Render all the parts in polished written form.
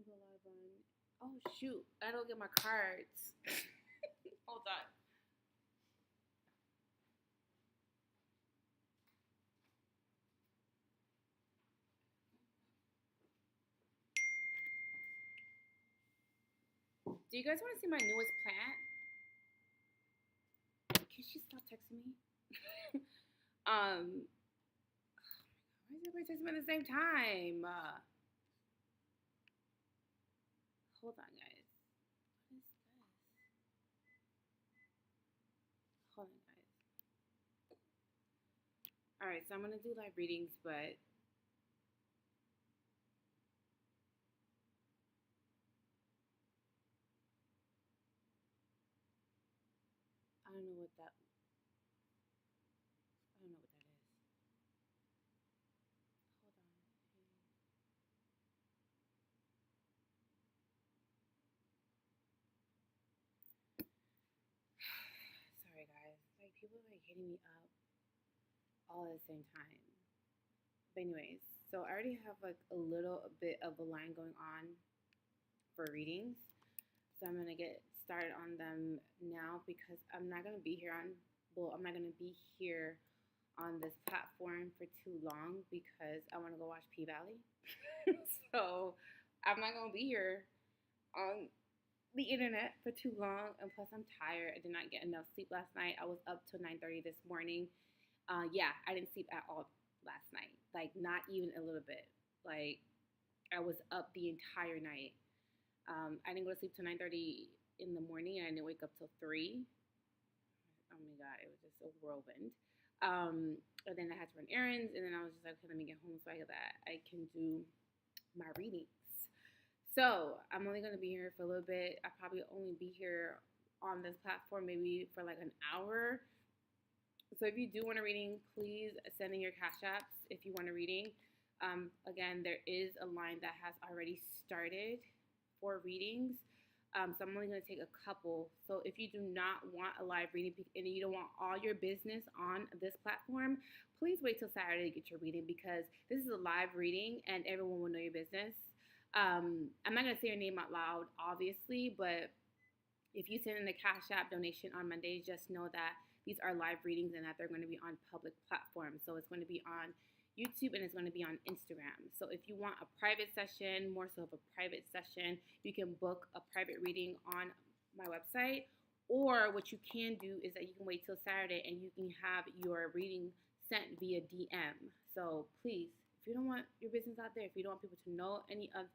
go live on. Oh shoot! I don't get my cards. Hold on. Do you guys want to see my newest plant? Can she stop texting me? Why is everybody texting me at the same time? Hold on, guys. What is this? Hold on, guys. All right, so I'm gonna do live readings, but I don't know what that. I don't know what that is. Hold on. Sorry, guys. Like people are like hitting me up all at the same time. But anyways, so I already have like a little bit of a line going on for readings. So I'm gonna get started on them now because I'm not gonna be here I'm not gonna be here on this platform for too long because I want to go watch P Valley. So I'm not gonna be here on the internet for too long, and plus I'm tired. I did not get enough sleep last night. I was up till 9:30 this morning. Yeah, I didn't sleep at all last night. Like not even a little bit. Like I was up the entire night. I didn't go to sleep till 9:30 in the morning, and I didn't wake up till 3. Oh my god, it was just a whirlwind. And then I had to run errands, and then I was just like, okay, let me get home so that I can do my readings. So I'm only gonna be here for a little bit. I'll probably only be here on this platform maybe for like an hour. So if you do want a reading, please send in your cash apps if you want a reading. Again, there is a line that has already started for readings. So I'm only going to take a couple. So if you do not want a live reading and you don't want all your business on this platform, please wait till Saturday to get your reading because this is a live reading and everyone will know your business. I'm not going to say your name out loud, obviously, but if you send in the Cash App donation on Monday, just know that these are live readings and that they're going to be on public platforms. So it's going to be on YouTube and it's going to be on Instagram. So if you want a private session, more so of a private session, you can book a private reading on my website. Or what you can do is that you can wait till Saturday and you can have your reading sent via DM. So please, if you don't want your business out there, if you don't want people to know any of,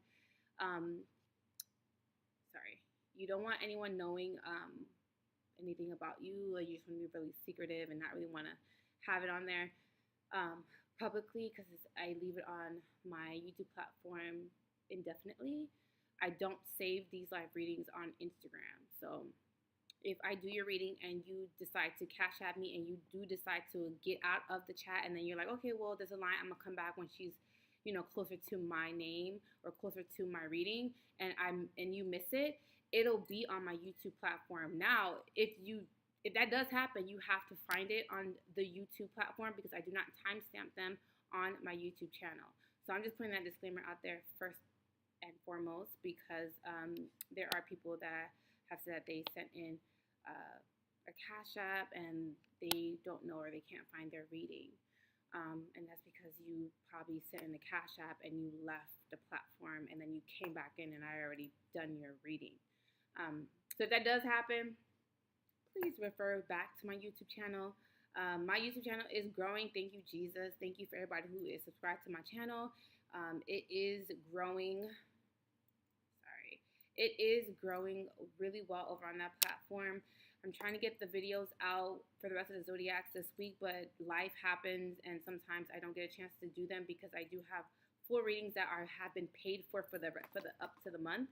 you don't want anyone knowing anything about you, or you just want to be really secretive and not really want to have it on there publicly because I leave it on my YouTube platform indefinitely. I don't save these live readings on Instagram. So if I do your reading and you decide to cash at me and you do decide to get out of the chat and then you're like, okay, well, there's a line, I'm going to come back when she's, closer to my name or closer to my reading and you miss it, it'll be on my YouTube platform. Now, if that does happen, you have to find it on the YouTube platform because I do not timestamp them on my YouTube channel. So I'm just putting that disclaimer out there first and foremost because there are people that have said that they sent in a Cash App and they don't know or they can't find their reading. And that's because you probably sent in the Cash App and you left the platform and then you came back in and I already done your reading. So if that does happen, please refer back to my YouTube channel. My YouTube channel is growing. Thank you, Jesus. Thank you for everybody who is subscribed to my channel. It is growing. It is growing really well over on that platform. I'm trying to get the videos out for the rest of the Zodiacs this week, but life happens and sometimes I don't get a chance to do them because I do have full readings that have been paid for the up to the month.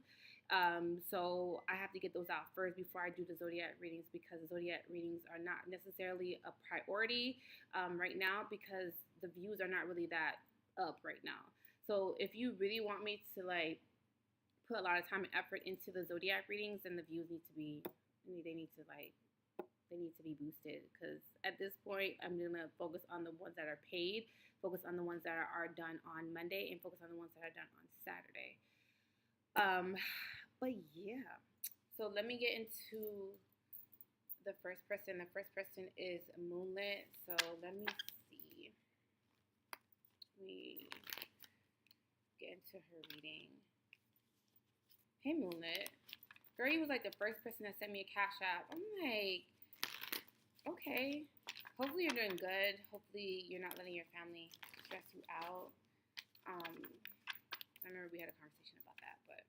So I have to get those out first before I do the Zodiac readings because the Zodiac readings are not necessarily a priority right now because the views are not really that up right now. So if you really want me to like put a lot of time and effort into the Zodiac readings, then the views need to be boosted because at this point I'm gonna focus on the ones that are paid, focus on the ones that are done on Monday, and focus on the ones that are done on Saturday. Um, but yeah. So let me get into the first person. The first person is Moonlit. So let me see. Let me get into her reading. Hey, Moonlit. Girl, you was like the first person that sent me a cash app. I'm like, okay. Hopefully you're doing good. Hopefully you're not letting your family stress you out. I remember we had a conversation about that, but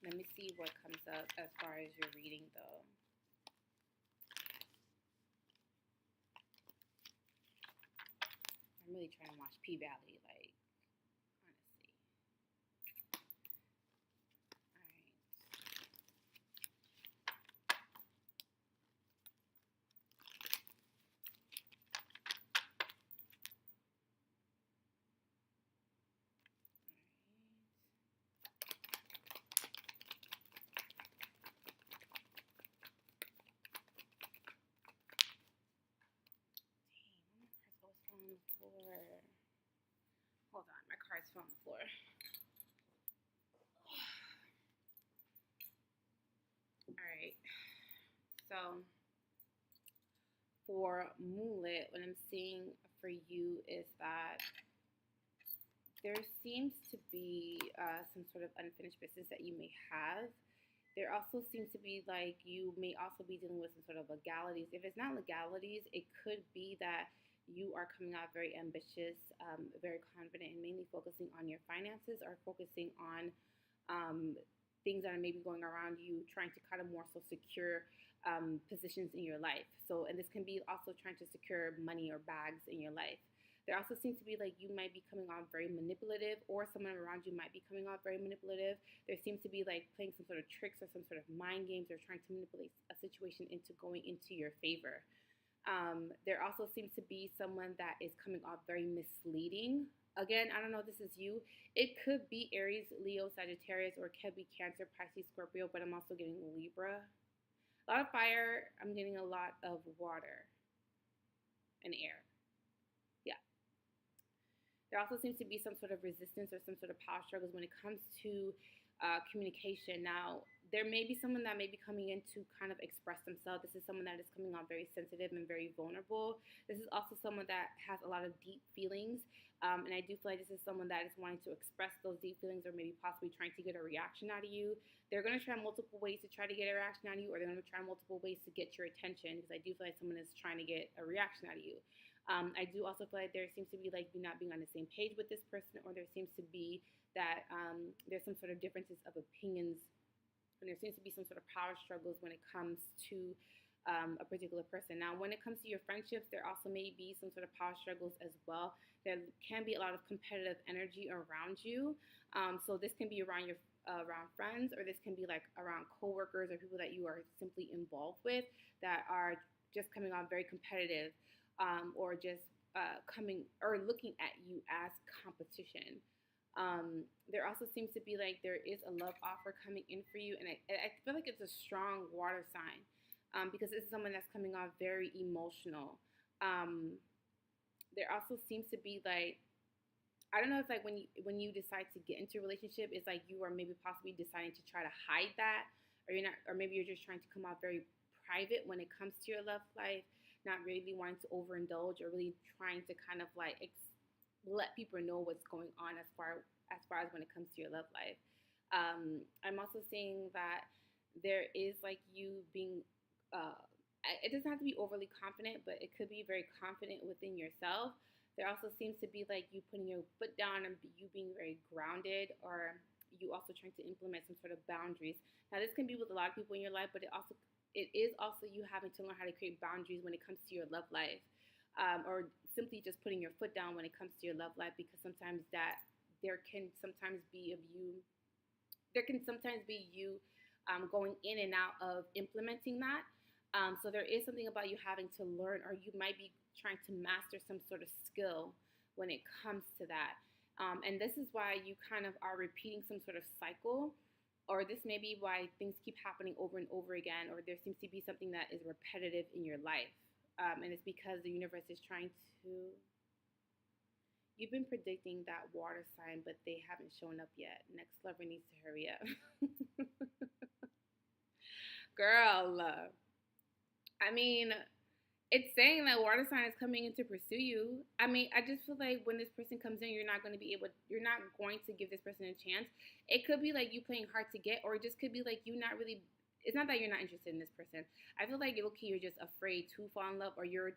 let me see what comes up as far as your reading, though. I'm really trying to watch P-Valley, like, honestly. All right. Dang, my cards always fall on the floor. Hold on, my cards fell on the floor. All right. So for Moonlit, what I'm seeing for you is that there seems to be some sort of unfinished business that you may have. There also seems to be like you may also be dealing with some sort of legalities. If it's not legalities, it could be that you are coming out very ambitious, very confident, and mainly focusing on your finances or focusing on things that are maybe going around you, trying to kind of more so secure positions in your life. So, and this can be also trying to secure money or bags in your life. There also seems to be like you might be coming off very manipulative, or someone around you might be coming off very manipulative. There seems to be like playing some sort of tricks or some sort of mind games or trying to manipulate a situation into going into your favor. There also seems to be someone that is coming off very misleading. Again, I don't know if this is you. It could be Aries, Leo, Sagittarius, or it could be Cancer, Pisces, Scorpio, but I'm also getting Libra. A lot of fire. I'm getting a lot of water and air. Yeah. There also seems to be some sort of resistance or some sort of power struggles when it comes to communication. Now, there may be someone that may be coming in to kind of express themselves. This is someone that is coming on very sensitive and very vulnerable. This is also someone that has a lot of deep feelings. And I do feel like this is someone that is wanting to express those deep feelings or maybe possibly trying to get a reaction out of you. They're going to try multiple ways to try to get a reaction out of you, or they're going to try multiple ways to get your attention, because I do feel like someone is trying to get a reaction out of you. I do also feel like there seems to be like you not being on the same page with this person, or there seems to be that there's some sort of differences of opinions, and there seems to be some sort of power struggles when it comes to a particular person. Now, when it comes to your friendships, there also may be some sort of power struggles as well. There can be a lot of competitive energy around you. So this can be around your around friends, or this can be like around coworkers or people that you are simply involved with that are just coming on very competitive, or just coming or looking at you as competition. There also seems to be like there is a love offer coming in for you, and I feel like it's a strong water sign, because this is someone that's coming off very emotional. There also seems to be like, I don't know if like when you decide to get into a relationship, it's like you are maybe possibly deciding to try to hide that, or you're not, or maybe you're just trying to come out very private when it comes to your love life, not really wanting to overindulge, or really trying to kind of like let people know what's going on as when it comes to your love life. I'm also seeing that there is like you being, it doesn't have to be overly confident, but it could be very confident within yourself. There also seems to be like you putting your foot down and you being very grounded, or you also trying to implement some sort of boundaries. Now, this can be with a lot of people in your life, but it is also you having to learn how to create boundaries when it comes to your love life, or simply just putting your foot down when it comes to your love life, because sometimes that there can sometimes be of you, there can sometimes be you going in and out of implementing that. So there is something about you having to learn, or you might be trying to master some sort of skill when it comes to that. And this is why you kind of are repeating some sort of cycle, or this may be why things keep happening over and over again, or there seems to be something that is repetitive in your life. And it's because the universe is trying to, You've been predicting that water sign, but they haven't shown up yet. Next lover needs to hurry up. Girl, I mean, it's saying that water sign is coming in to pursue you. I mean, I just feel like when this person comes in, you're not going to give this person a chance. It could be like you playing hard to get, or it just could be like you not really. It's not that you're not interested in this person. I feel like okay, you're just afraid to fall in love, or you're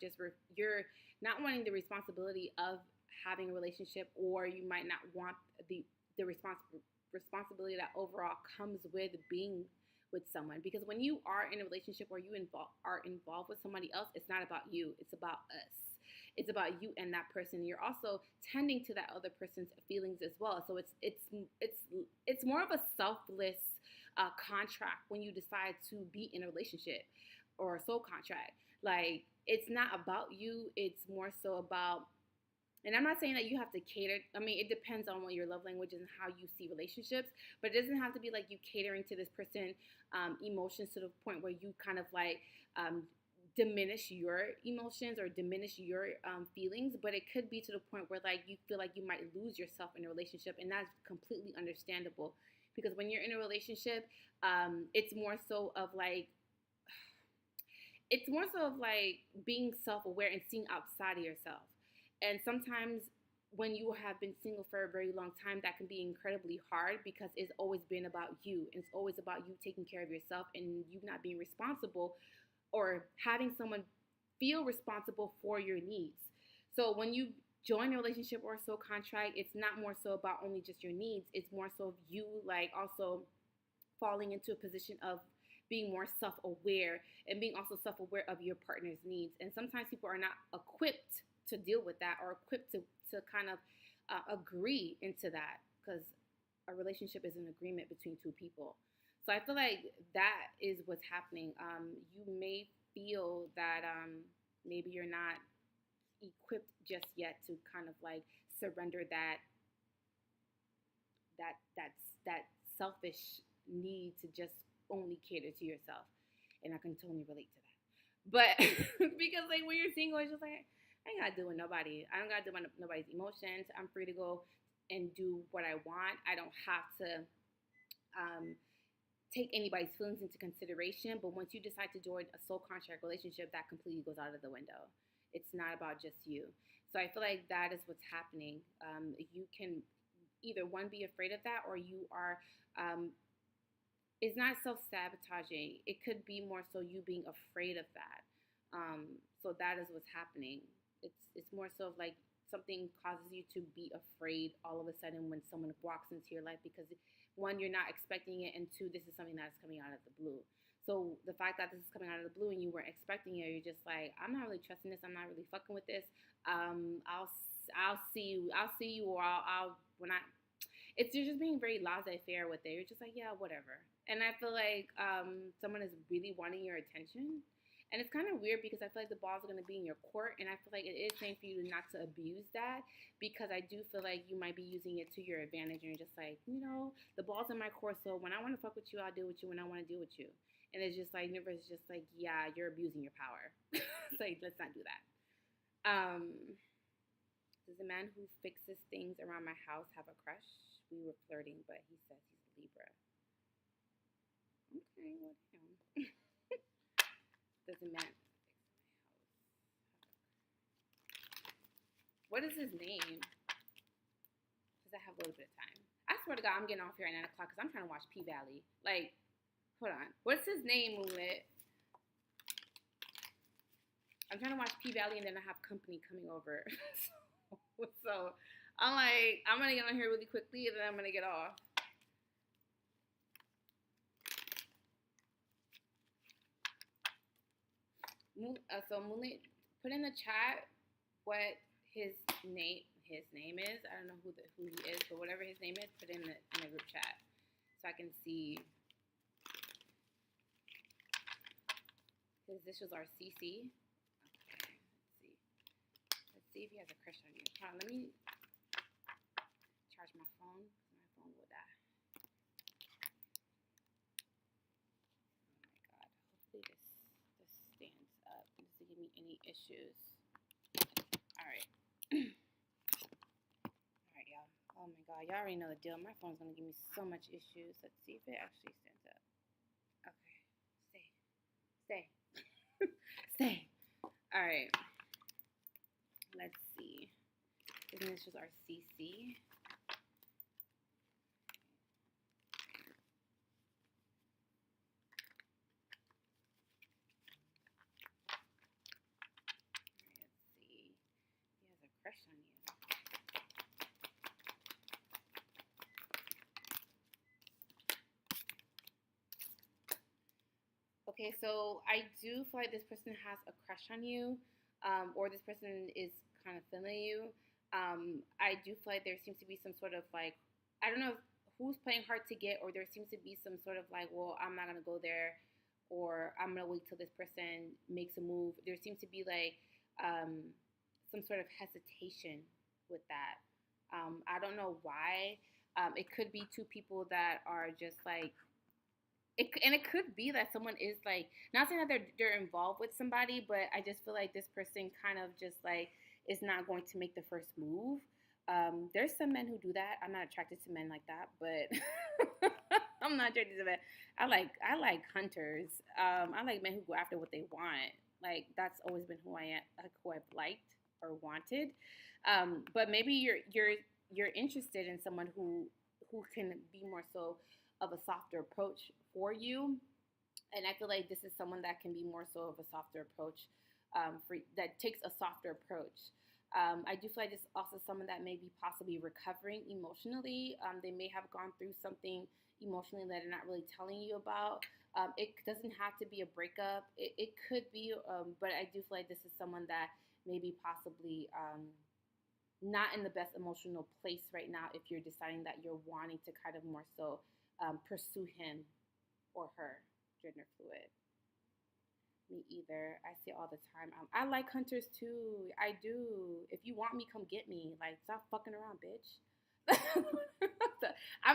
not wanting the responsibility of having a relationship, or you might not want the responsibility that overall comes with being with someone, because when you are in a relationship or are involved with somebody else, it's not about you, it's about us. It's about you and that person. You're also tending to that other person's feelings as well. So it's more of a selfless contract when you decide to be in a relationship or a soul contract. Like, it's not about you, it's more so about, and I'm not saying that you have to cater. I mean, it depends on what your love language is and how you see relationships. But it doesn't have to be like you catering to this person emotions to the point where you kind of like diminish your emotions or diminish your feelings. But it could be to the point where like you feel like you might lose yourself in a relationship, and that's completely understandable. Because when you're in a relationship, it's more so of like being self-aware and seeing outside of yourself. And sometimes when you have been single for a very long time, that can be incredibly hard because it's always been about you. It's always about you taking care of yourself and you not being responsible or having someone feel responsible for your needs. So when you join a relationship or a soul contract, it's not more so about only just your needs. It's more so of you like also falling into a position of being more self-aware and being also self-aware of your partner's needs. And sometimes people are not equipped to deal with that or equipped to kind of agree into that, because a relationship is an agreement between two people. So I feel like that is what's happening. You may feel that maybe you're not equipped just yet to kind of like surrender that selfish need to just only cater to yourself. And I can totally relate to that. But because like when you're single, it's just like I ain't gotta deal with nobody. I don't gotta deal with nobody's emotions. I'm free to go and do what I want. I don't have to take anybody's feelings into consideration. But once you decide to join a soul contract relationship, that completely goes out of the window. It's not about just you. So I feel like that is what's happening. You can either one be afraid of that, or you are. It's not self-sabotaging. It could be more so you being afraid of that. So that is what's happening. It's more so of like something causes you to be afraid all of a sudden when someone walks into your life, because one, you're not expecting it, and two, this is something that's coming out of the blue. So the fact that this is coming out of the blue and you weren't expecting it, you're just like, I'm not really trusting this. I'm not really fucking with this. I'll see you, or I'll when I. It's you're just being very laissez-faire with it. You're just like, yeah, whatever. And I feel like someone is really wanting your attention. And it's kind of weird because I feel like the balls are going to be in your court. And I feel like it is saying for you not to abuse that, because I do feel like you might be using it to your advantage. And you're just like, the ball's in my court. So when I want to fuck with you, I'll deal with you when I want to deal with you. And it's just like, universe is just like, yeah, you're abusing your power. It's like, let's not do that. Does the man who fixes things around my house have a crush? We were flirting, but he says he's a Libra. Okay, well, damn. Does a man fix my house? What is his name? Because I have a little bit of time. I swear to God, I'm getting off here at 9 o'clock because I'm trying to watch P-Valley. Like, hold on. What's his name, Moonlit? I'm trying to watch P-Valley and then I have company coming over. So I'm like, I'm going to get on here really quickly and then I'm going to get off. So Moonlit, put in the chat what his name is. I don't know who he is, but whatever his name is, put in the group chat so I can see. His initials are CC. Okay, let's see if he has a crush on you. Hold on, let me charge my phone. My phone will die. Oh my God! Hopefully this stands up. It doesn't give me any issues. All right. God, y'all already know the deal. My phone's gonna give me so much issues. Let's see if it actually stands up. Okay, stay. Stay. All right. Let's see. Isn't this just our CC? Let's see. He has a crush on you. Okay, so I do feel like this person has a crush on you, or this person is kind of feeling you. I do feel like there seems to be some sort of like, I don't know who's playing hard to get, or there seems to be some sort of like, well, I'm not gonna go there, or I'm gonna wait till this person makes a move. There seems to be like some sort of hesitation with that. I don't know why. It could be two people that are just like and it could be that someone is like, not saying that they're involved with somebody, but I just feel like this person kind of just like is not going to make the first move. There's some men who do that. I'm not attracted to men like that, but I'm not attracted to men. I like hunters. I like men who go after what they want. Like that's always been who I am, like who I've liked or wanted. But maybe you're interested in someone who can be more so of a softer approach for you, and I feel like this is someone that can be more so of a softer approach, that takes a softer approach. I do feel like this is also someone that may be possibly recovering emotionally. They may have gone through something emotionally that they're not really telling you about. It doesn't have to be a breakup. It could be, but I do feel like this is someone that may be possibly not in the best emotional place right now if you're deciding that you're wanting to kind of more so pursue him or her, gender fluid. Me either. I see it all the time. I like hunters too. I do. If you want me, come get me. Like, stop fucking around, bitch. I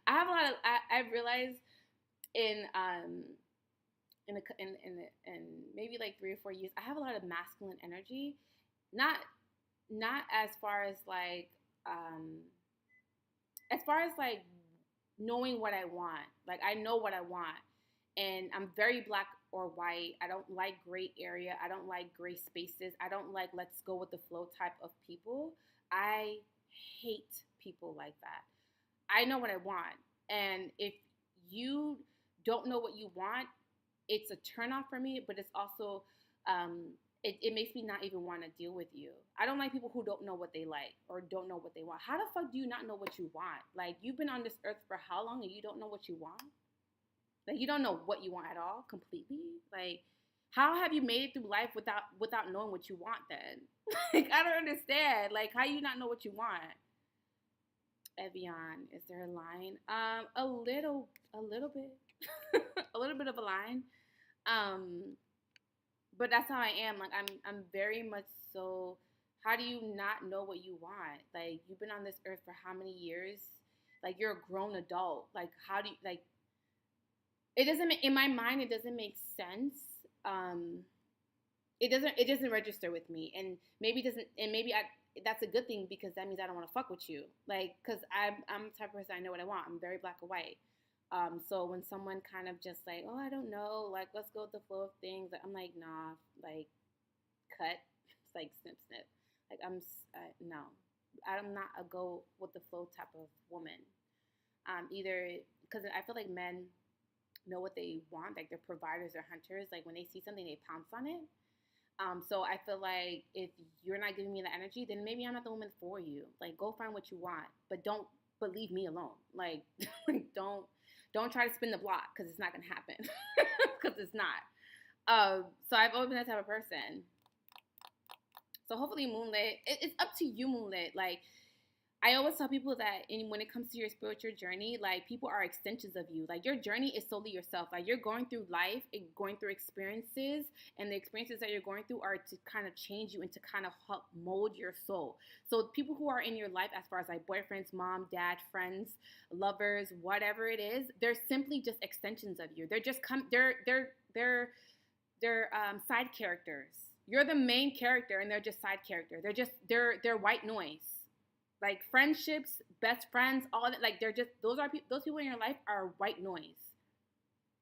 have a lot of. I realized in maybe like 3 or 4 years, I have a lot of masculine energy. Not as far as like knowing what I want. Like I know what I want. And I'm very black or white. I don't like gray area. I don't like gray spaces. I don't like let's go with the flow type of people. I hate people like that. I know what I want. And if you don't know what you want, it's a turnoff for me, but it's also it makes me not even want to deal with you. I don't like people who don't know what they like or don't know what they want. How the fuck do you not know what you want? Like, you've been on this earth for how long and you don't know what you want? Like, you don't know what you want at all completely? Like, how have you made it through life without knowing what you want then? Like, I don't understand. Like, how do you not know what you want? Evian, is there a line? A little bit. A little bit of a line. But that's how I am. Like I'm very much so. How do you not know what you want? Like you've been on this earth for how many years? Like you're a grown adult. Like how do you like? It doesn't in my mind. It doesn't make sense. It doesn't register with me, and maybe doesn't. And maybe that's a good thing because that means I don't want to fuck with you. Like because I'm the type of person I know what I want. I'm very black and white. So when someone kind of just like, oh, I don't know, like, let's go with the flow of things, I'm like, nah, like, cut. It's like, snip, snip. Like, no. I'm not a go with the flow type of woman. Either, because I feel like men know what they want, like, they're providers or hunters. Like, when they see something, they pounce on it. So I feel like if you're not giving me the energy, then maybe I'm not the woman for you. Like, go find what you want, but leave me alone. Like, don't try to spin the block because it's not going to happen. Because it's not. So I've always been that type of person. So hopefully Moonlit, it's up to you, Moonlit. Like, I always tell people that when it comes to your spiritual journey, like, people are extensions of you. Like, your journey is solely yourself. Like, you're going through life and going through experiences, and the experiences that you're going through are to kind of change you and to kind of help mold your soul. So people who are in your life, as far as like boyfriends, mom, dad, friends, lovers, whatever it is, they're simply just extensions of you. They're just they're side characters. You're the main character, and they're just side character. They're white noise. Like friendships, best friends, all that. Like they're just those people in your life are white noise.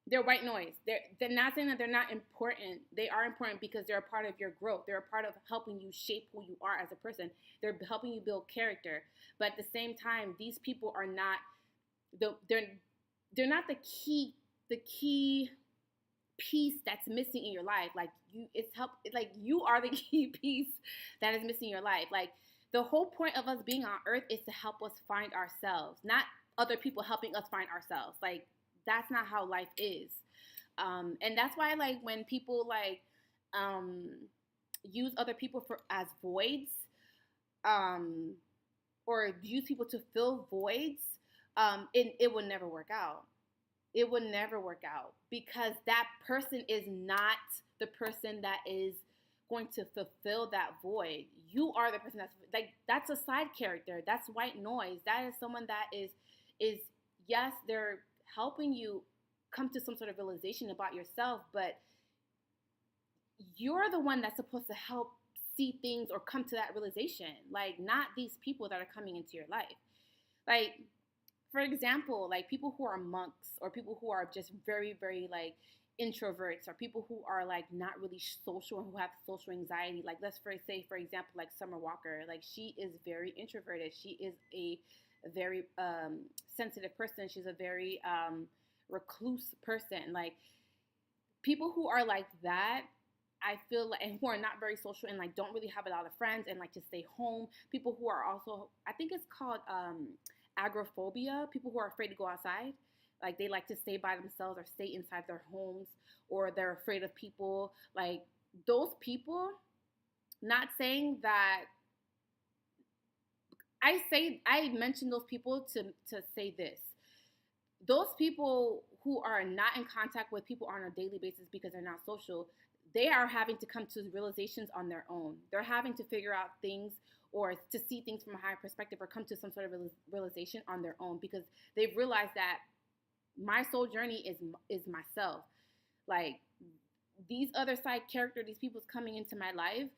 They're white noise. They're not saying that they're not important. They are important because they're a part of your growth. They're a part of helping you shape who you are as a person. They're helping you build character. But at the same time, these people are not they're not the key piece that's missing in your life. Like you are the key piece that is missing in your life. Like the whole point of us being on earth is to help us find ourselves, not other people helping us find ourselves. Like that's not how life is. And that's why like when people like use other people for as voids, or use people to fill voids, it will never work out. It would never work out because that person is not the person that is going to fulfill that void. You are the person that's a side character. That's white noise. That is someone that is yes, they're helping you come to some sort of realization about yourself, but you're the one that's supposed to help see things or come to that realization. Like not these people that are coming into your life. Like for example, like people who are monks or people who are just very, very like introverts or people who are like not really social and who have social anxiety. Like let's say, for example, like Summer Walker, like she is very introverted. She is a very sensitive person. She's a very recluse person. Like people who are like that, I feel like, and who are not very social and like don't really have a lot of friends and like to stay home. People who are also, I think it's called agoraphobia, people who are afraid to go outside. Like they like to stay by themselves or stay inside their homes, or they're afraid of people. Like those people, not saying that I mention those people to say this. Those people who are not in contact with people on a daily basis because they're not social, they are having to come to realizations on their own. They're having to figure out things or to see things from a higher perspective or come to some sort of realization on their own because they've realized that my soul journey is myself. Like these other side characters, these people's coming into my life,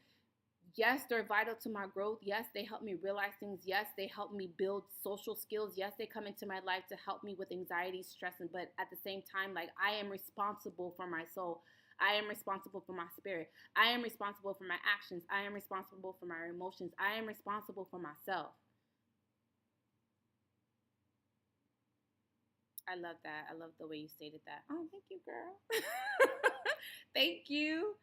yes, they're vital to my growth. Yes, they help me realize things. Yes, they help me build social skills. Yes, they come into my life to help me with anxiety, stress, but at the same time, like I am responsible for my soul. I am responsible for my spirit. I am responsible for my actions. I am responsible for my emotions. I am responsible for myself. I love that. I love the way you stated that. Oh, thank you, girl. Thank you.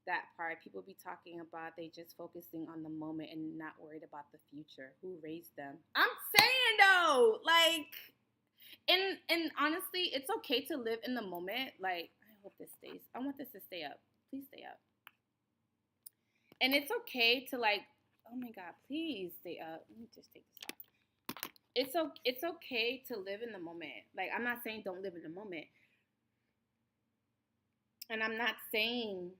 That part, people be talking about they just focusing on the moment and not worried about the future. Who raised them? I'm saying though, like, and honestly, it's okay to live in the moment. Like, I hope this stays. I want this to stay up. Please stay up. And it's okay to like, oh my God, please stay up. Let me just take this off. It's okay to live in the moment. Like, I'm not saying don't live in the moment. And I'm not saying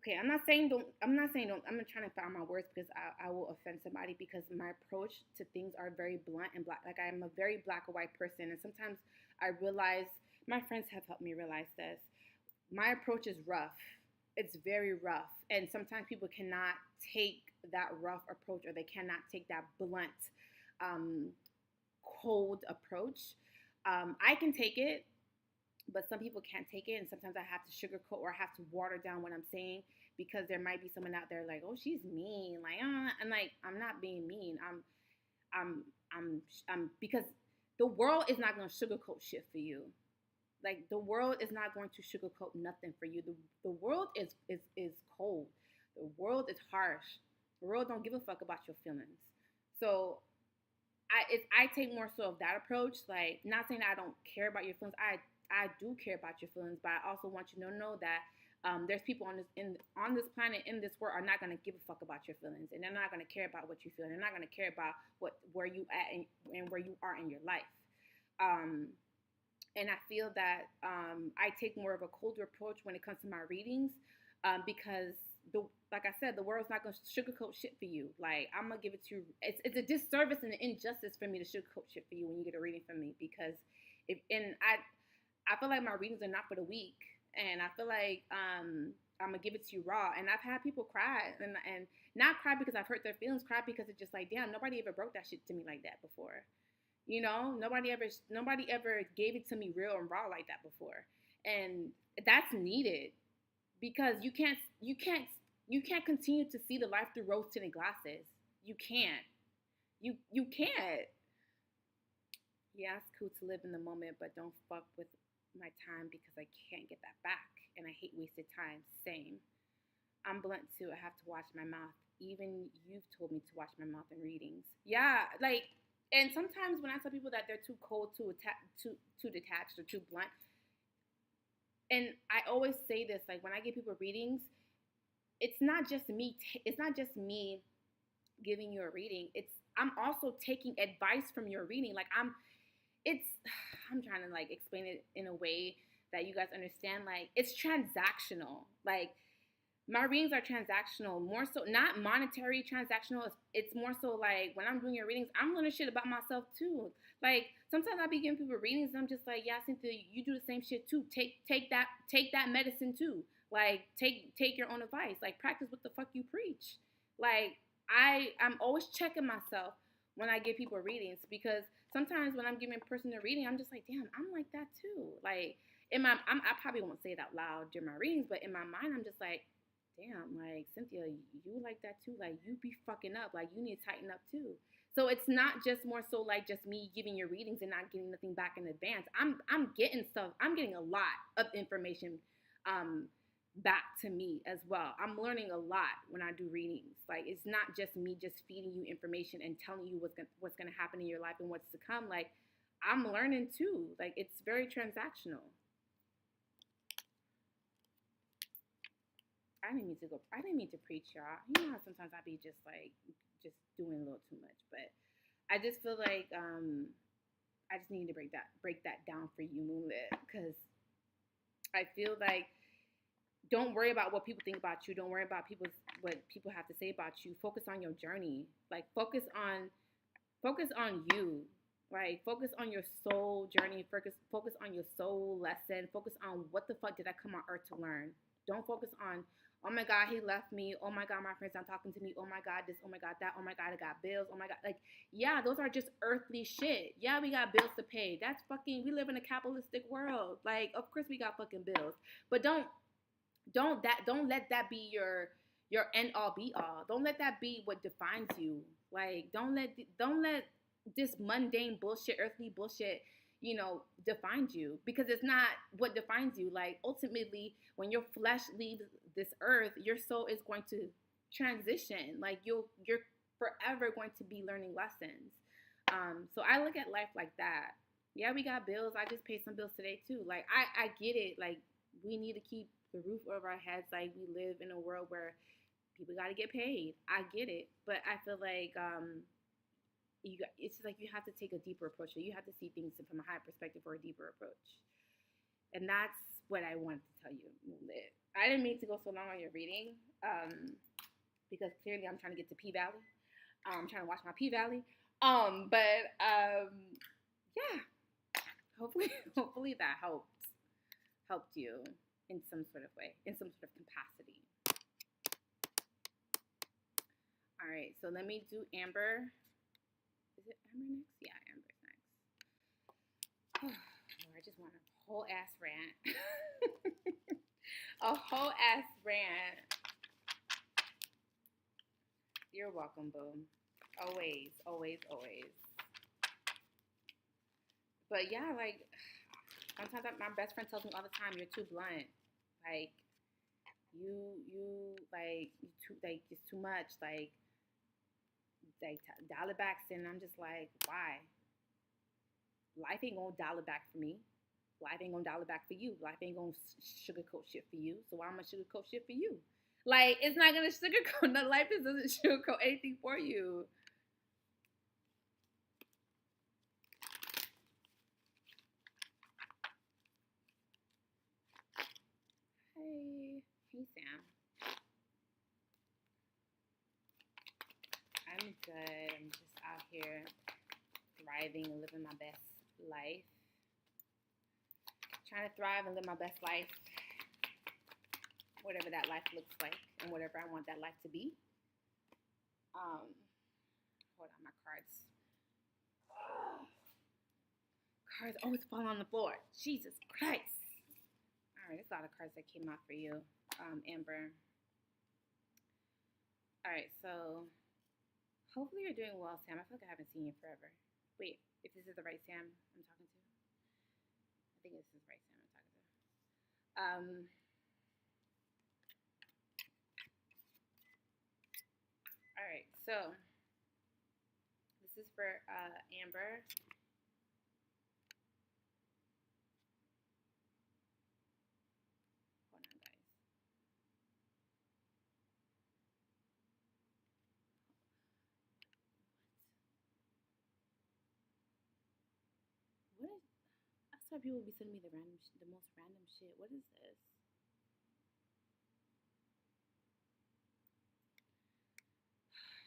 I'm not trying to find my words because I will offend somebody because my approach to things are very blunt and black. Like I'm a very black or white person. And sometimes I realize, my friends have helped me realize this. My approach is rough. It's very rough. And sometimes people cannot take that rough approach or they cannot take that blunt, cold approach. I can take it, but some people can't take it, and sometimes I have to sugarcoat or I have to water down what I'm saying because there might be someone out there like, oh, she's mean, like, and like, I'm not being mean. I'm because the world is not going to sugarcoat shit for you. Like the world is not going to sugarcoat nothing for you. The world is cold. The world is harsh. The world don't give a fuck about your feelings. So I take more so of that approach. Like, not saying that I don't care about your feelings. I do care about your feelings, but I also want you to know that there's people on this planet, in this world, are not going to give a fuck about your feelings, and they're not going to care about what you feel. They're not going to care about where you at and where you are in your life. And I feel that I take more of a colder approach when it comes to my readings because like I said, the world's not going to sugarcoat shit for you. Like, I'm going to give it to you. It's a disservice and an injustice for me to sugarcoat shit for you when you get a reading from me because I feel like my readings are not for the weak. And I feel like I'm gonna give it to you raw. And I've had people cry and not cry because I've hurt their feelings, cry because it's just like, damn, nobody ever broke that shit to me like that before. You know, nobody ever gave it to me real and raw like that before. And that's needed because you can't continue to see the life through rose tinted glasses. You can't. You can't. Yeah, it's cool to live in the moment, but don't fuck with my time because I can't get that back. And I hate wasted time. Same. I'm blunt too. I have to watch my mouth. Even you've told me to watch my mouth in readings. Yeah, like, and sometimes when I tell people that they're too cold, too detached, or too blunt, and I always say this, like when I give people readings, it's not just me. It's not just me giving you a reading. I'm also taking advice from your reading. Like I'm trying to like explain it in a way that you guys understand. Like it's transactional. Like my readings are transactional, more so not monetary transactional. It's more so like when I'm doing your readings, I'm learning shit about myself too. Like sometimes I be giving people readings and I'm just like, yeah, Cynthia, you do the same shit too. Take that medicine too. Like take your own advice. Like practice what the fuck you preach. Like I'm always checking myself when I give people readings because sometimes when I'm giving a person a reading, I'm just like, damn, I'm like that too. Like I probably won't say it out loud during my readings, but in my mind, I'm just like, damn, like Cynthia, you like that too. Like you be fucking up. Like you need to tighten up too. So it's not just more so like just me giving your readings and not getting nothing back in advance. I'm getting stuff. I'm getting a lot of information back to me as well. I'm learning a lot when I do readings. Like it's not just me just feeding you information and telling you what's gonna happen in your life and what's to come. Like I'm learning too. Like it's very transactional. I didn't mean to preach, y'all. You know how sometimes I be just doing a little too much, but I just feel like I just need to break that down for you, Moonlit, because I feel like don't worry about what people think about you. Don't worry about what people have to say about you. Focus on your journey. Like focus on you. Like focus on your soul journey. Focus on your soul lesson. Focus on what the fuck did I come on earth to learn. Don't focus on, oh my God, he left me. Oh my God, my friend's not talking to me. Oh my God, this. Oh my God, that. Oh my God, I got bills. Oh my God. Like, yeah, those are just earthly shit. Yeah, we got bills to pay. That's fucking, we live in a capitalistic world. Like, of course we got fucking bills. But don't let that be your end all be all. Don't let that be what defines you. Like, don't let this mundane bullshit, earthly bullshit, defines you, because it's not what defines you. Like ultimately, when your flesh leaves this earth, your soul is going to transition. Like you're forever going to be learning lessons. So I look at life like that. Yeah, we got bills. I just paid some bills today too. Like I get it. Like we need to keep the roof over our heads. Like we live in a world where people got to get paid. I get it, but I feel like it's like you have to take a deeper approach. You have to see things from a higher perspective or a deeper approach. And that's what I wanted to tell you, Moonlit. I didn't mean to go so long on your reading because clearly I'm trying to get to P-Valley. I'm trying to watch my P-Valley. Yeah, hopefully that helped you in some sort of way, in some sort of capacity. All right, so let me do Amber. Is it Amber next? Yeah, Amber's next. I just want a whole ass rant. A whole ass rant. You're welcome, boo. Always, always, always. But yeah, like sometimes my best friend tells me all the time, you're too blunt. Like you it's too much. Like dial it back, and I'm just like, why? Life ain't gonna dial it back for me. Life ain't gonna dial it back for you. Life ain't gonna sugarcoat shit for you. So why am I sugarcoat shit for you? Like it's not gonna sugarcoat. No, life doesn't sugarcoat anything for you. Hey Sam. I'm good. I'm just out here thriving and living my best life. Trying to thrive and live my best life. whatever that life looks like and whatever I want that life to be. Hold on, my cards. Cards always fall on the floor. Jesus Christ. All right, there's a lot of cards that came out for you, Amber. All right, so hopefully you're doing well, Sam. I feel like I haven't seen you forever. Wait, if this is the right Sam I'm talking to? I think this is the right Sam I'm talking to. All right, so this is for Amber. Hold on, guys. What is? I saw people be sending me the most random shit. What is this?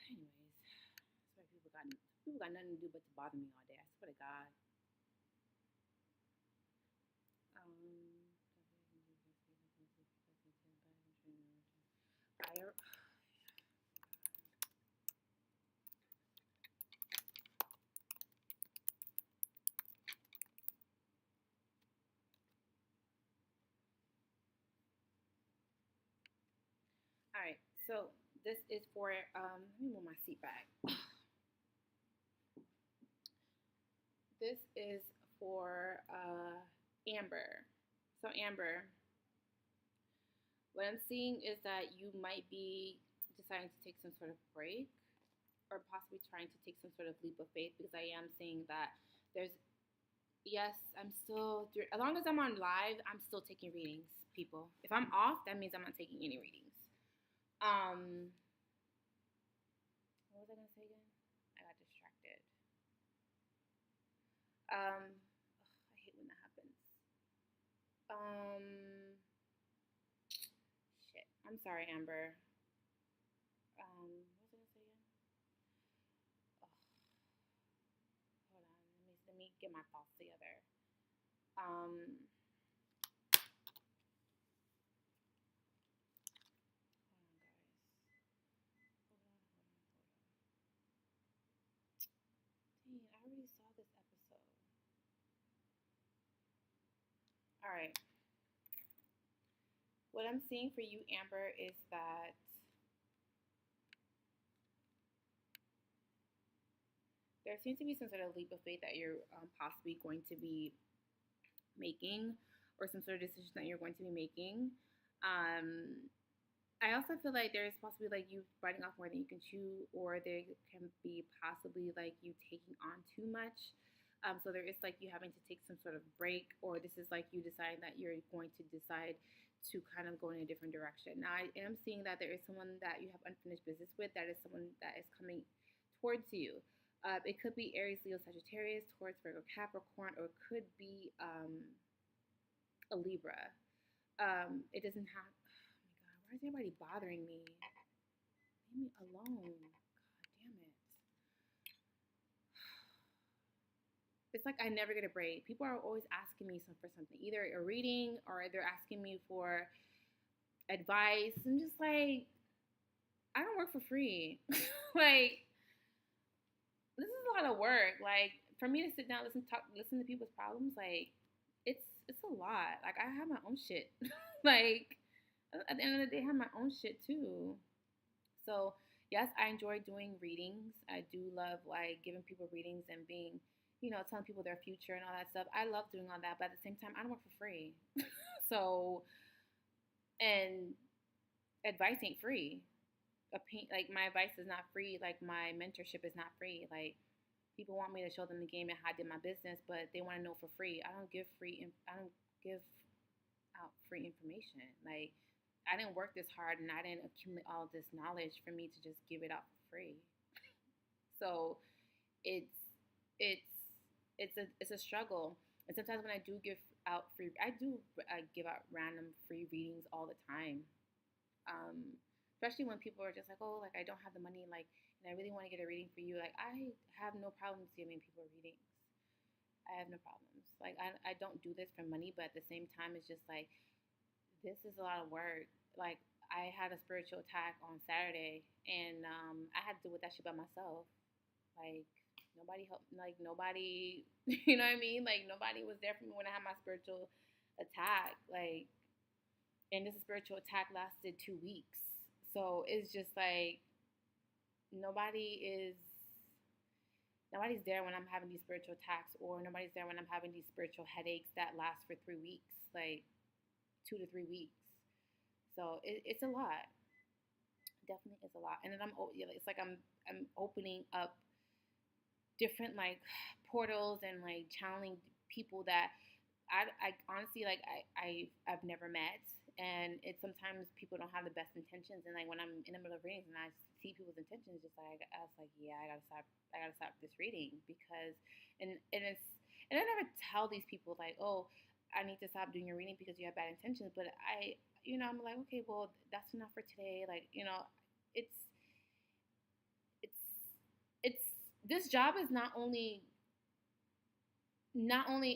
Anyways, that's why people got nothing to do but to bother me all day. I swear to God. Fire. All right, so this is for let me move my seat back. This is for Amber. So Amber, what I'm seeing is that you might be deciding to take some sort of break or possibly trying to take some sort of leap of faith, because I am seeing that there's, yes, I'm still, as long as I'm on live, I'm still taking readings, people. If I'm off, that means I'm not taking any readings. What was I going to say again? I got distracted. I hate when that happens. Shit. I'm sorry, Amber. What was I gonna say again? Hold on. Let me get my thoughts together. Hold on, guys. Dang, I already saw this episode. All right. What I'm seeing for you, Amber, is that there seems to be some sort of leap of faith that you're possibly going to be making, or some sort of decision that you're going to be making. I also feel like there's possibly like you biting off more than you can chew, or there can be possibly like you taking on too much. So there is like you having to take some sort of break, or this is like you deciding that you're going to decide to kind of go in a different direction. Now, I am seeing that there is someone that you have unfinished business with, that is someone that is coming towards you. It could be Aries, Leo, Sagittarius, Taurus, Virgo, Capricorn, or it could be a Libra. It doesn't have. Oh my God, why is everybody bothering me? Leave me alone. God damn it. It's like I never get a break. People are always asking me for something, either a reading or they're asking me for advice. I'm just like, I don't work for free. Like, this is a lot of work. Like, for me to sit down, listen to people's problems, like, it's a lot. Like, I have my own shit. Like, at the end of the day, I have my own shit too. So yes, I enjoy doing readings. I do love like giving people readings and being, telling people their future and all that stuff. I love doing all that, but at the same time, I don't work for free. So, and advice ain't free. Like my advice is not free. Like my mentorship is not free. Like people want me to show them the game and how I did my business, but they want to know for free. I don't give out free information. Like I didn't work this hard and I didn't accumulate all this knowledge for me to just give it out for free. So it's a struggle. And sometimes when I do give out free, I give out random free readings all the time. Especially when people are just like, oh, like I don't have the money, like, and I really want to get a reading for you. Like I have no problems giving people readings. I have no problems. Like I don't do this for money, but at the same time, it's just like this is a lot of work. like I had a spiritual attack on Saturday, and I had to deal with that shit by myself. Like nobody helped. Like nobody, you know what I mean? Like nobody was there for me when I had my spiritual attack. Like, and this spiritual attack lasted 2 weeks. So it's just like nobody is nobody's there when I'm having these spiritual attacks, or nobody's there when I'm having these spiritual headaches that last for 3 weeks, like 2 to 3 weeks. So it's a lot. Definitely is a lot. And then it's like I'm opening up different like portals and like channeling people that I honestly like I've never met, and it's sometimes people don't have the best intentions, and like when I'm in the middle of readings and I see people's intentions, just like I was like, yeah, I gotta stop this reading because and I never tell these people like, oh, I need to stop doing your reading because you have bad intentions, but I'm like, okay, well that's enough for today, like it's it's it's this job is not only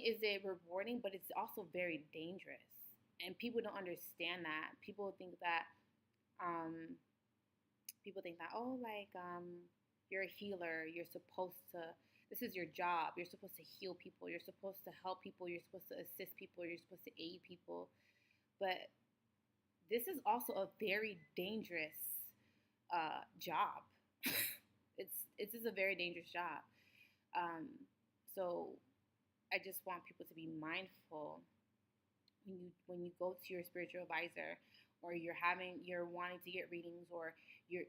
is it rewarding, but it's also very dangerous. And people don't understand that. Um, people think that, oh, like you're a healer. You're supposed to. This is your job. You're supposed to heal people. You're supposed to help people. You're supposed to assist people. You're supposed to aid people. But this is also a very dangerous job. It's just a very dangerous job. Um, so I just want people to be mindful when you go to your spiritual advisor, or you're wanting to get readings, or you're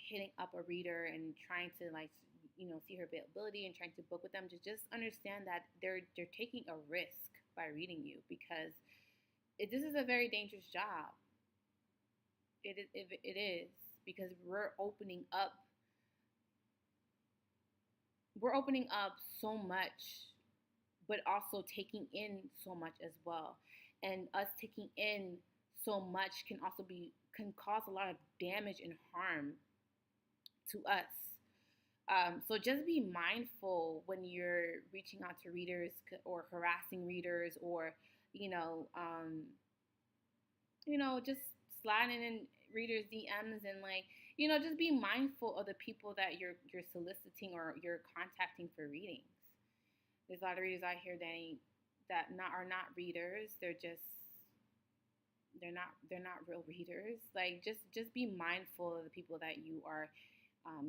hitting up a reader and trying to like see her availability and trying to book with them. Just understand that they're taking a risk by reading you, because this is a very dangerous job. It is because we're opening up so much, but also taking in so much as well. And us taking in so much can cause a lot of damage and harm to us. So just be mindful when you're reaching out to readers or harassing readers, or you know, um, just sliding in readers' DMs, and like just be mindful of the people that you're soliciting or you're contacting for readings. There's a lot of readers out here that are not readers. They're not real readers. Like just be mindful of the people that you are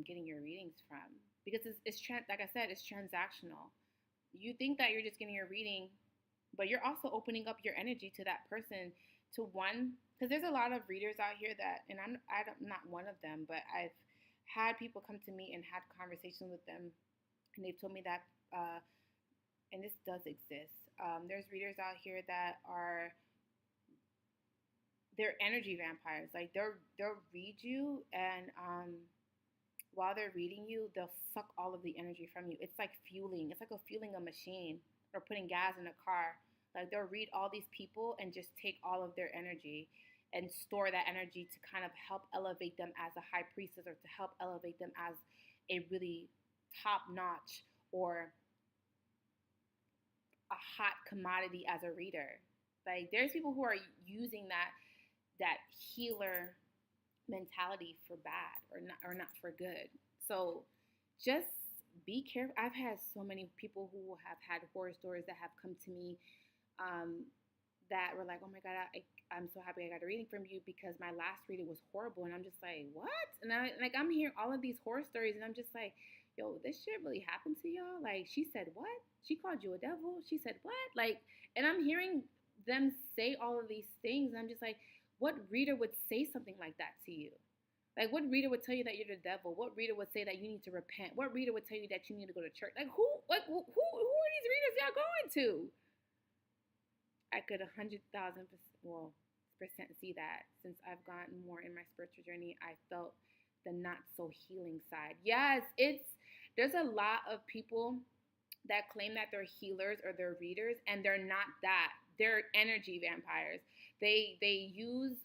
getting your readings from, because like I said, it's transactional. You think that you're just getting your reading, but you're also opening up your energy to that person, to one, because there's a lot of readers out here and I'm not one of them, but I've had people come to me and had conversations with them, and they've told me that and this does exist. There's readers out here that they're energy vampires. Like they'll read you, and while they're reading you, they'll suck all of the energy from you. It's like fueling. It's like fueling a machine, or putting gas in a car. Like they'll read all these people and just take all of their energy and store that energy to kind of help elevate them as a high priestess, or to help elevate them as a really top notch or a hot commodity as a reader. Like there's people who are using that healer mentality for bad, or not for good. So just be careful. I've had so many people who have had horror stories that have come to me, that were like, oh my God, I'm so happy I got a reading from you because my last reading was horrible. And I'm just like, what? And I'm hearing all of these horror stories, and I'm just like, yo, this shit really happened to y'all? Like, she said what? She called you a devil? She said what? Like, and I'm hearing them say all of these things, and I'm just like, what reader would say something like that to you? Like, what reader would tell you that you're the devil? What reader would say that you need to repent? What reader would tell you that you need to go to church? Like, who are these readers y'all going to? I could 100,000% see that. Since I've gotten more in my spiritual journey, I felt the not so healing side. Yes, there's a lot of people that claim that they're healers or they're readers, and they're not that. They're energy vampires. They use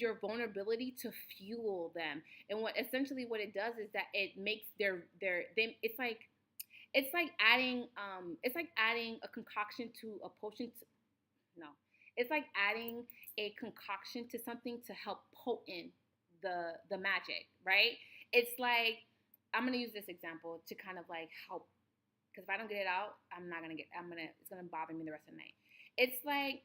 your vulnerability to fuel them, and what it does is that it makes it's like adding a concoction to a potion. No, It's like adding a concoction to something to help potent the magic, right? It's like, I'm gonna use this example to kind of like help, because if I don't get it out, it's gonna bother me the rest of the night. It's like,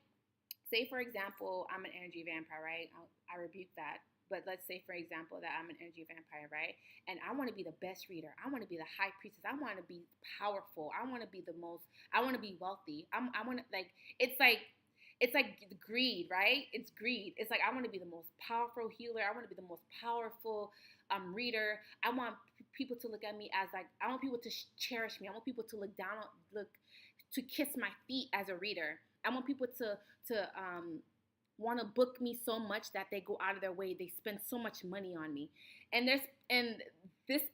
say for example, I'm an energy vampire, right? I rebuke that. But let's say, for example, that I'm an energy vampire, right? And I want to be the best reader. I want to be the high priestess. I want to be powerful. I want to be the most. I want to be wealthy. I want to like. It's like greed, right? It's greed. It's like I want to be the most powerful healer. I want to be the most powerful reader. I want people to look at me as like. I want people to cherish me. I want people to to kiss my feet as a reader. I want people to want to book me so much that they go out of their way. They spend so much money on me. And this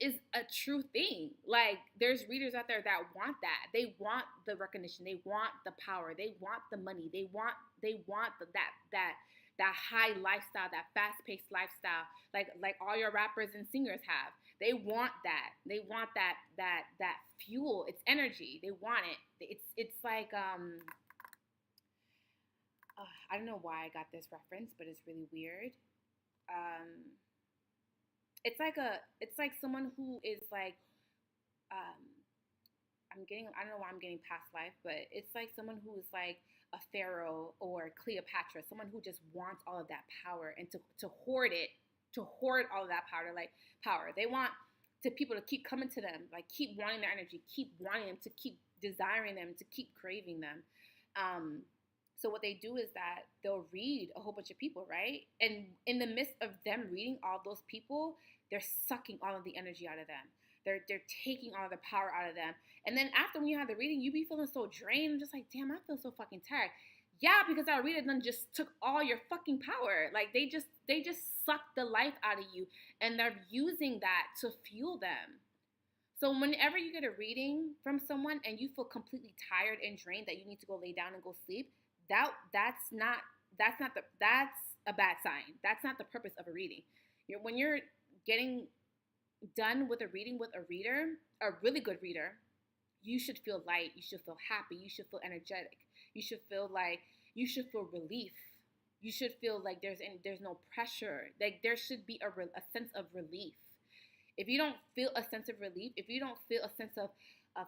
is a true thing. Like, there's readers out there that want that. They want the recognition. They want the power. They want the money. They want that high lifestyle, that fast-paced lifestyle, like all your rappers and singers have. They want that. They want that fuel. It's energy. They want it. It's like I don't know why I got this reference, but it's really weird. It's like someone who is like, I don't know why I'm getting past life, but it's like someone who is like a pharaoh or Cleopatra, someone who just wants all of that power and to hoard it, to hoard all of that power. They want people to keep coming to them, like keep wanting their energy, keep wanting them, to keep desiring them, to keep craving them. So what they do is that they'll read a whole bunch of people, right? And in the midst of them reading all those people, they're sucking all of the energy out of them. They're taking all the power out of them. And then after, when you have the reading, you be feeling so drained. I'm just like, damn, I feel so fucking tired. Yeah, because our reader then just took all your fucking power. Like they just sucked the life out of you, and they're using that to fuel them. So whenever you get a reading from someone and you feel completely tired and drained that you need to go lay down and go sleep, that's a bad sign. That's not the purpose of a reading. When you're getting done with a reading with a reader, a really good reader, you should feel light. You should feel happy. You should feel energetic. You should feel relief. You should feel like there's no pressure. Like there should be a sense of relief. If you don't feel a sense of relief, if you don't feel a sense of I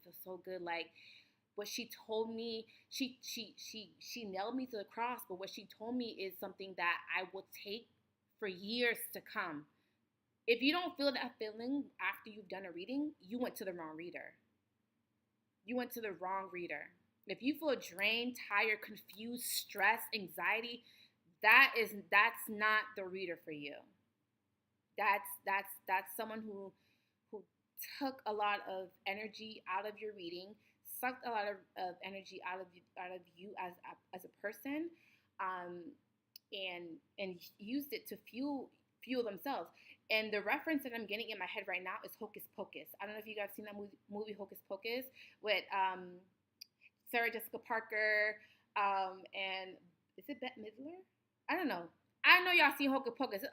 feel so good, like what she told me, she nailed me to the cross, but what she told me is something that I will take for years to come. If you don't feel that feeling after you've done a reading, you went to the wrong reader. You went to the wrong reader. If you feel drained, tired, confused, stressed, anxiety, that's not the reader for you. That's someone who took a lot of energy out of your reading, sucked a lot of energy out of you as a person, and used it to fuel themselves. And the reference that I'm getting in my head right now is Hocus Pocus. I don't know if you guys have seen that movie Hocus Pocus with Sarah Jessica Parker, and is it Bette Midler? I don't know. I know y'all seen Hocus Pocus. It's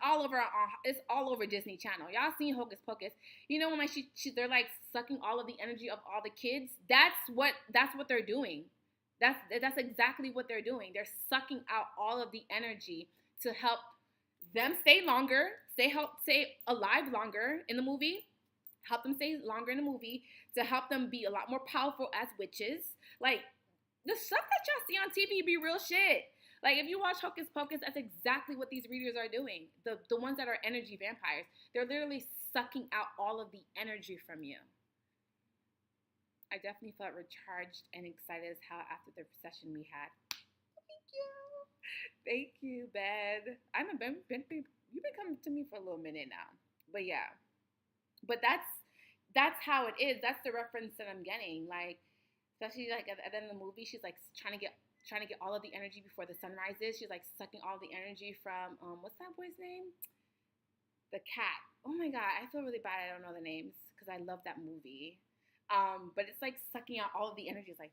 all over Disney Channel. Y'all seen Hocus Pocus. You know when like they're like sucking all of the energy of all the kids. That's what they're doing. That's exactly what they're doing. They're sucking out all of the energy to help them stay alive longer in the movie. Help them stay longer in the movie, to help them be a lot more powerful as witches. Like the stuff that y'all see on TV be real shit. Like, if you watch Hocus Pocus, that's exactly what these readers are doing. The ones that are energy vampires, they're literally sucking out all of the energy from you. I definitely felt recharged and excited as hell after the session we had. Thank you, Ben. You've been coming to me for a little minute now. But yeah. But that's how it is. That's the reference that I'm getting. Like, especially like at the end of the movie, she's like trying to get all of the energy before the sun rises. She's like sucking all the energy from what's that boy's name? The cat. Oh my god, I feel really bad I don't know the names because I love that movie. But it's like sucking out all of the energy. It's like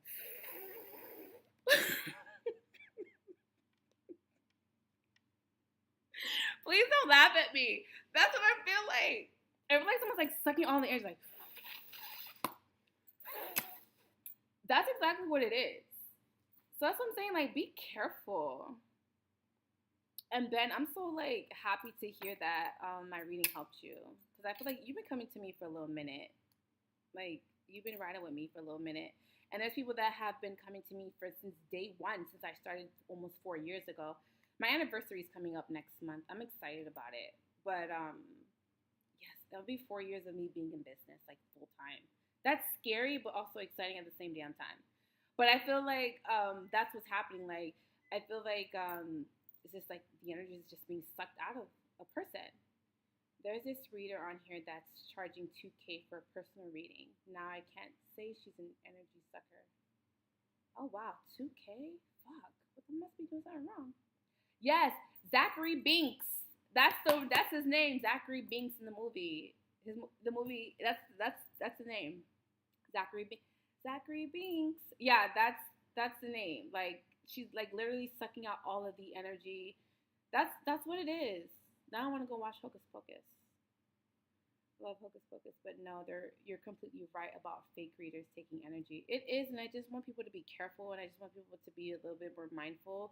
please don't laugh at me. That's what I feel like. I feel like someone's like sucking all the energy, like that's exactly what it is. So that's what I'm saying. Like, be careful. And Ben, I'm so like happy to hear that my reading helped you, because I feel like you've been coming to me for a little minute. Like, you've been riding with me for a little minute. And there's people that have been coming to me for since day one, since I started almost 4 years ago. My anniversary is coming up next month. I'm excited about it. But yes, that'll be 4 years of me being in business, like full time. That's scary, but also exciting at the same damn time. But I feel like that's what's happening. Like, I feel like it's just like the energy is just being sucked out of a person. There's this reader on here that's charging 2K for a personal reading. Now I can't say she's an energy sucker. Oh wow, 2K? Fuck. But I must be doing something wrong. Yes, Zachary Binks. That's his name, Zachary Binks in the movie. The movie that's the name. Zachary Binks. Zachary Binks. Yeah, that's the name. Like, she's like literally sucking out all of the energy. That's what it is. Now I want to go watch Hocus Pocus. Love Hocus Pocus, but no, you're completely right about fake readers taking energy. It is, and I just want people to be careful, and I just want people to be a little bit more mindful.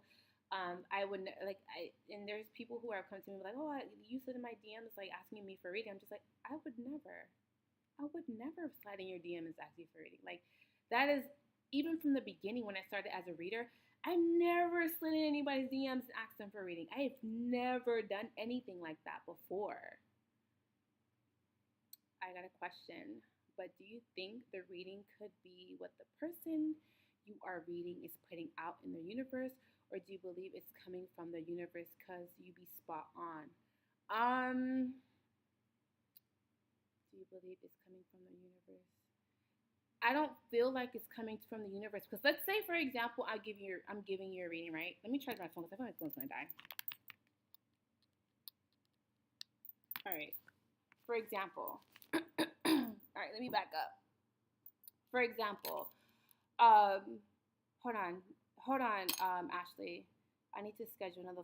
I would and there's people who are coming to me like, oh, you slid in my DMs like asking me for a reading. I'm just like, I would never slide in your DMs asking for a reading. Like, that is, even from the beginning when I started as a reader, I never slid in anybody's DMs and asked them for a reading. I have never done anything like that before. I got a question, but do you think the reading could be what the person you are reading is putting out in the universe, or do you believe it's coming from the universe because you be spot on? Do you believe it's coming from the universe? I don't feel like it's coming from the universe, because let's say, for example, I'm giving you a reading, right? Let me charge my phone because I feel like my phone's gonna die. All right. For example, all right, let me back up. For example, hold on, Ashley. I need to schedule another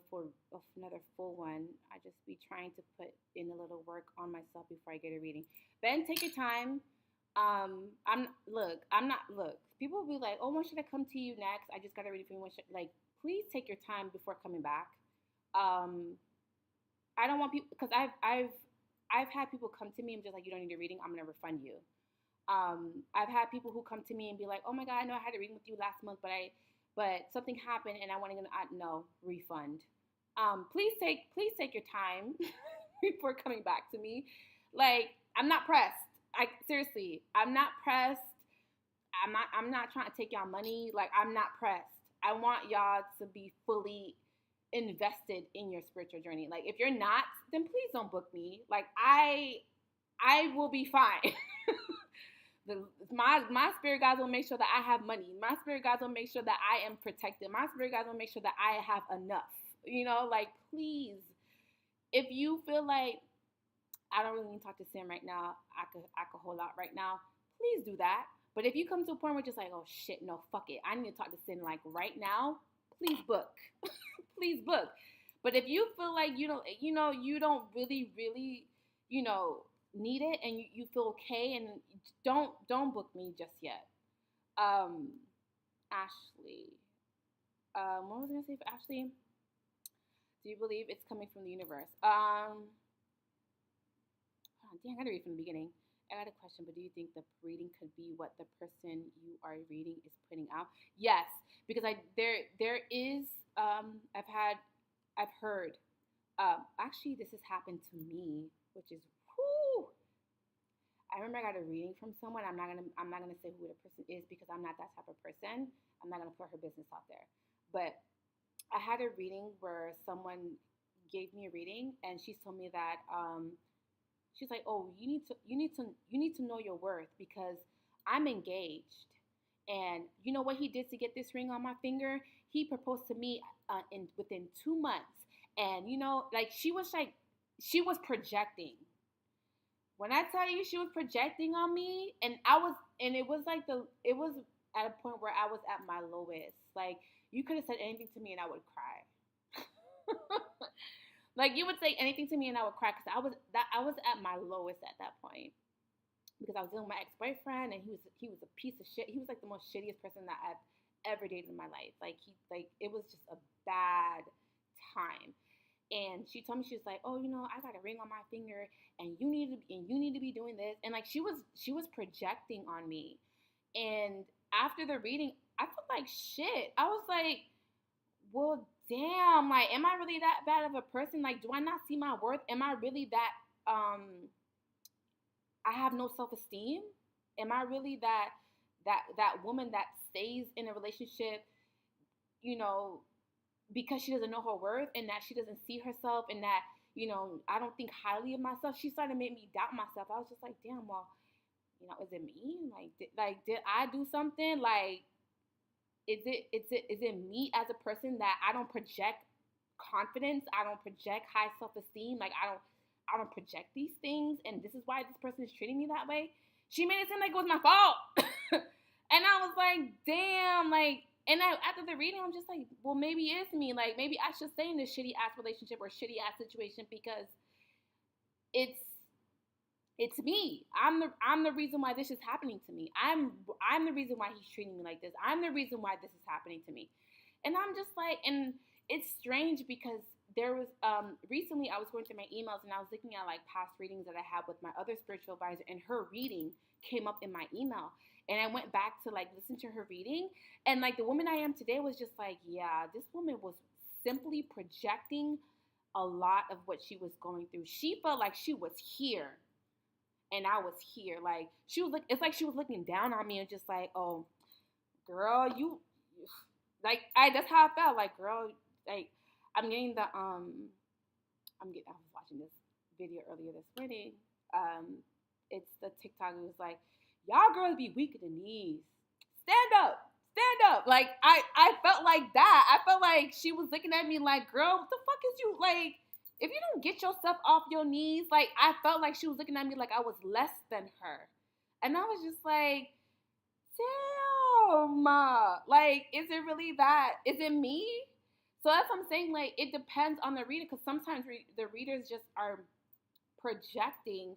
full one. I just be trying to put in a little work on myself before I get a reading. Ben, take your time. Look. People will be like, oh, when should I come to you next? I just got a reading for you. Like, please take your time before coming back. I don't want people, because I've had people come to me and just like, you don't need a reading, I'm gonna refund you. I've had people who come to me and be like, oh my god, I know I had a reading with you last month, but something happened and I want to no refund. Please take your time before coming back to me. Like, I'm not pressed. Seriously, I'm not pressed. I'm not trying to take y'all money. Like, I'm not pressed. I want y'all to be fully invested in your spiritual journey. Like, if you're not, then please don't book me. Like, I will be fine. My spirit guides will make sure that I have money. My spirit guides will make sure that I am protected. My spirit guides will make sure that I have enough. Like, please, if you feel like I don't really need to talk to Sam right now, I could hold out right now, please do that. But if you come to a point where just like, oh shit, no, fuck it, I need to talk to Sin like right now, please book. Please book. But if you feel like you don't really need it, and you feel okay, and don't book me just yet. Ashley. What was I gonna say for Ashley? Do you believe it's coming from the universe? Dang, I gotta read from the beginning. I got a question, but do you think the reading could be what the person you are reading is putting out? Yes, because there is I've heard actually this has happened to me, which is whoo. I remember I got a reading from someone. I'm not gonna say who the person is because I'm not that type of person. I'm not gonna put her business out there. But I had a reading where someone gave me a reading, and she told me that she's like, oh, you need to know your worth, because I'm engaged, and you know what he did to get this ring on my finger? He proposed to me within 2 months, and like she was projecting. When I tell you she was projecting on me, and it was at a point where I was at my lowest. Like, you could have said anything to me and I would cry. Like, you would say anything to me and I would cry, because I was at my lowest at that point, because I was dealing with my ex-boyfriend, and he was a piece of shit. He was like the most shittiest person that I've ever dated in my life. Like it was just a bad time. And she told me, she was like, oh, I got a ring on my finger, and you need to be doing this. And like she was projecting on me. And after the reading, I felt like shit. I was like, well, damn, like, am I really that bad of a person? Like, do I not see my worth? Am I really that I have no self-esteem? Am I really that woman that stays in a relationship, you know, because she doesn't know her worth, and that she doesn't see herself, and that, I don't think highly of myself? She started to make me doubt myself. I was just like, damn, well, is it me? Did I do something? Like, is it me as a person that I don't project confidence? I don't project high self-esteem. Like, I don't project these things, and this is why this person is treating me that way. She made it seem like it was my fault. And I was like, damn, like, and after the reading, I'm just like, well, maybe it's me. Like, maybe I should stay in this shitty ass relationship or shitty ass situation, because it's me. I'm the reason why this is happening to me. I'm the reason why he's treating me like this. I'm the reason why this is happening to me. And I'm just like, and it's strange because there was recently I was going through my emails, and I was looking at like past readings that I had with my other spiritual advisor, and her reading came up in my email. And I went back to like listen to her reading, and like the woman I am today was just like, yeah, this woman was simply projecting a lot of what she was going through. She felt like she was here and I was here. Like, she was it's like she was looking down on me and just like, oh, girl, you like, that's how I felt. Like, girl, like, I'm getting the I was watching this video earlier this morning. It's the TikTok. It was like, y'all girls be weak in the knees. Stand up. Like, I felt like that. I felt like she was looking at me like, girl, what the fuck is you, like, if you don't get yourself off your knees? Like, I felt like she was looking at me like I was less than her. And I was just like, damn. Like, is it really that? Is it me? So that's what I'm saying. Like, it depends on the reader, because sometimes the readers just are projecting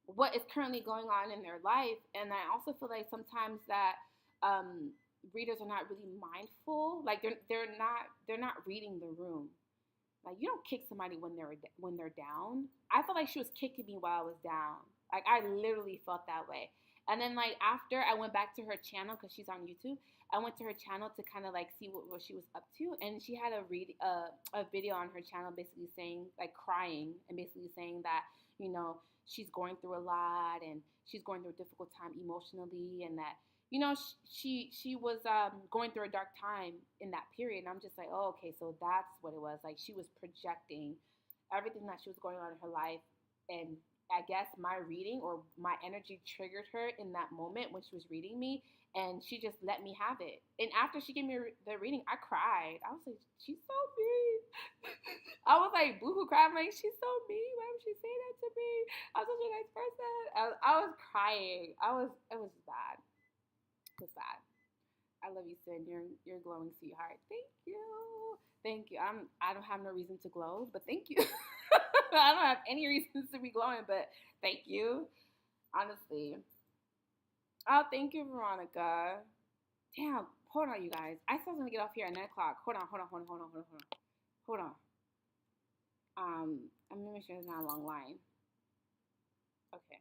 what is currently going on in their life. And I also feel like sometimes that readers are not really mindful. Like, they're not reading the room. Like, you don't kick somebody when they're down. I felt like she was kicking me while I was down. Like, I literally felt that way. And then, like, after I went back to her channel, because she's on YouTube, I went to her channel to kind of like see what she was up to, and she had a video on her channel basically saying, like, crying, and basically saying that, she's going through a lot, and she's going through a difficult time emotionally, and that, she was going through a dark time in that period. And I'm just like, oh, okay, so that's what it was. Like, she was projecting everything that she was going on in her life, and I guess my reading or my energy triggered her in that moment when she was reading me, and she just let me have it. And after she gave me the reading, I cried. I was like, she's so mean. I was like, boohoo crying. I'm like, she's so mean. Why would she say that to me? I'm such a nice person. I was crying. It was bad. It was bad. I love you, Cyn. You're a glowing sweetheart. Thank you. I don't have no reason to glow, but thank you. I don't have any reasons to be glowing, but thank you. Honestly. Oh, thank you, Veronica. Damn. Hold on, you guys. I still gonna get off here at 9 o'clock. Hold on. I'm gonna make sure it's not a long line. Okay.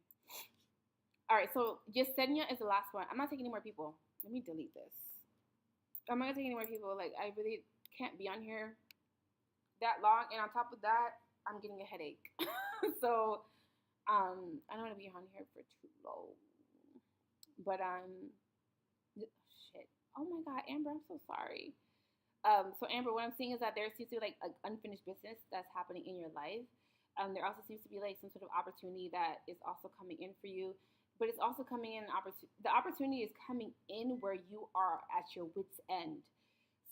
All right. So Yesenia is the last one. I'm not taking any more people. Let me delete this. I'm not gonna take any more people. Like, I really can't be on here that long, and on top of that, I'm getting a headache. So I don't want to be on here for too long. But shit. Oh my God, Amber, I'm so sorry. So Amber, what I'm seeing is that there seems to be like an unfinished business that's happening in your life. There also seems to be like some sort of opportunity that is also coming in for you. But it's also coming in the opportunity is coming in where you are at your wit's end.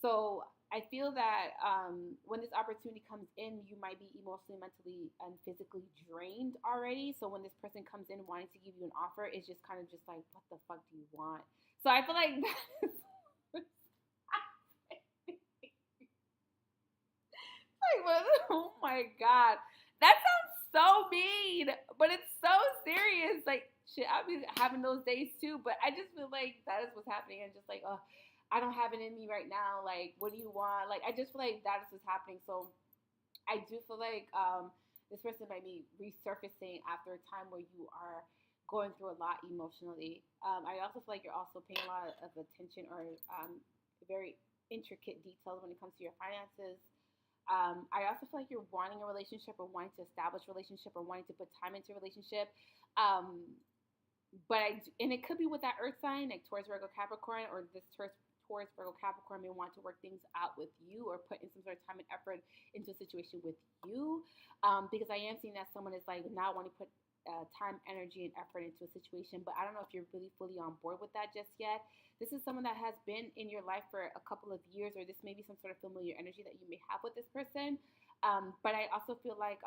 So I feel that when this opportunity comes in, you might be emotionally, mentally, and physically drained already. So when this person comes in wanting to give you an offer, it's just kind of just like, what the fuck do you want? So I feel like that is like, oh my God. That sounds so mean, but it's so serious. Like, shit, I'll be having those days too. But I just feel like that is what's happening. And just like, oh, I don't have it in me right now. Like, what do you want? Like, I just feel like that is what's happening. So I do feel like this person might be resurfacing after a time where you are going through a lot emotionally. I also feel like you're also paying a lot of attention or very intricate details when it comes to your finances. I also feel like you're wanting a relationship or wanting to establish a relationship or wanting to put time into a relationship. Um, and it could be with that Earth sign, like Taurus, Virgo, Capricorn, or this Taurus, Virgo, Capricorn may want to work things out with you or put in some sort of time and effort into a situation with you. Because I am seeing that someone is like not wanting to put time, energy, and effort into a situation, but I don't know if you're really fully on board with that just yet. This is someone that has been in your life for a couple of years, or this may be some sort of familiar energy that you may have with this person. But I also feel like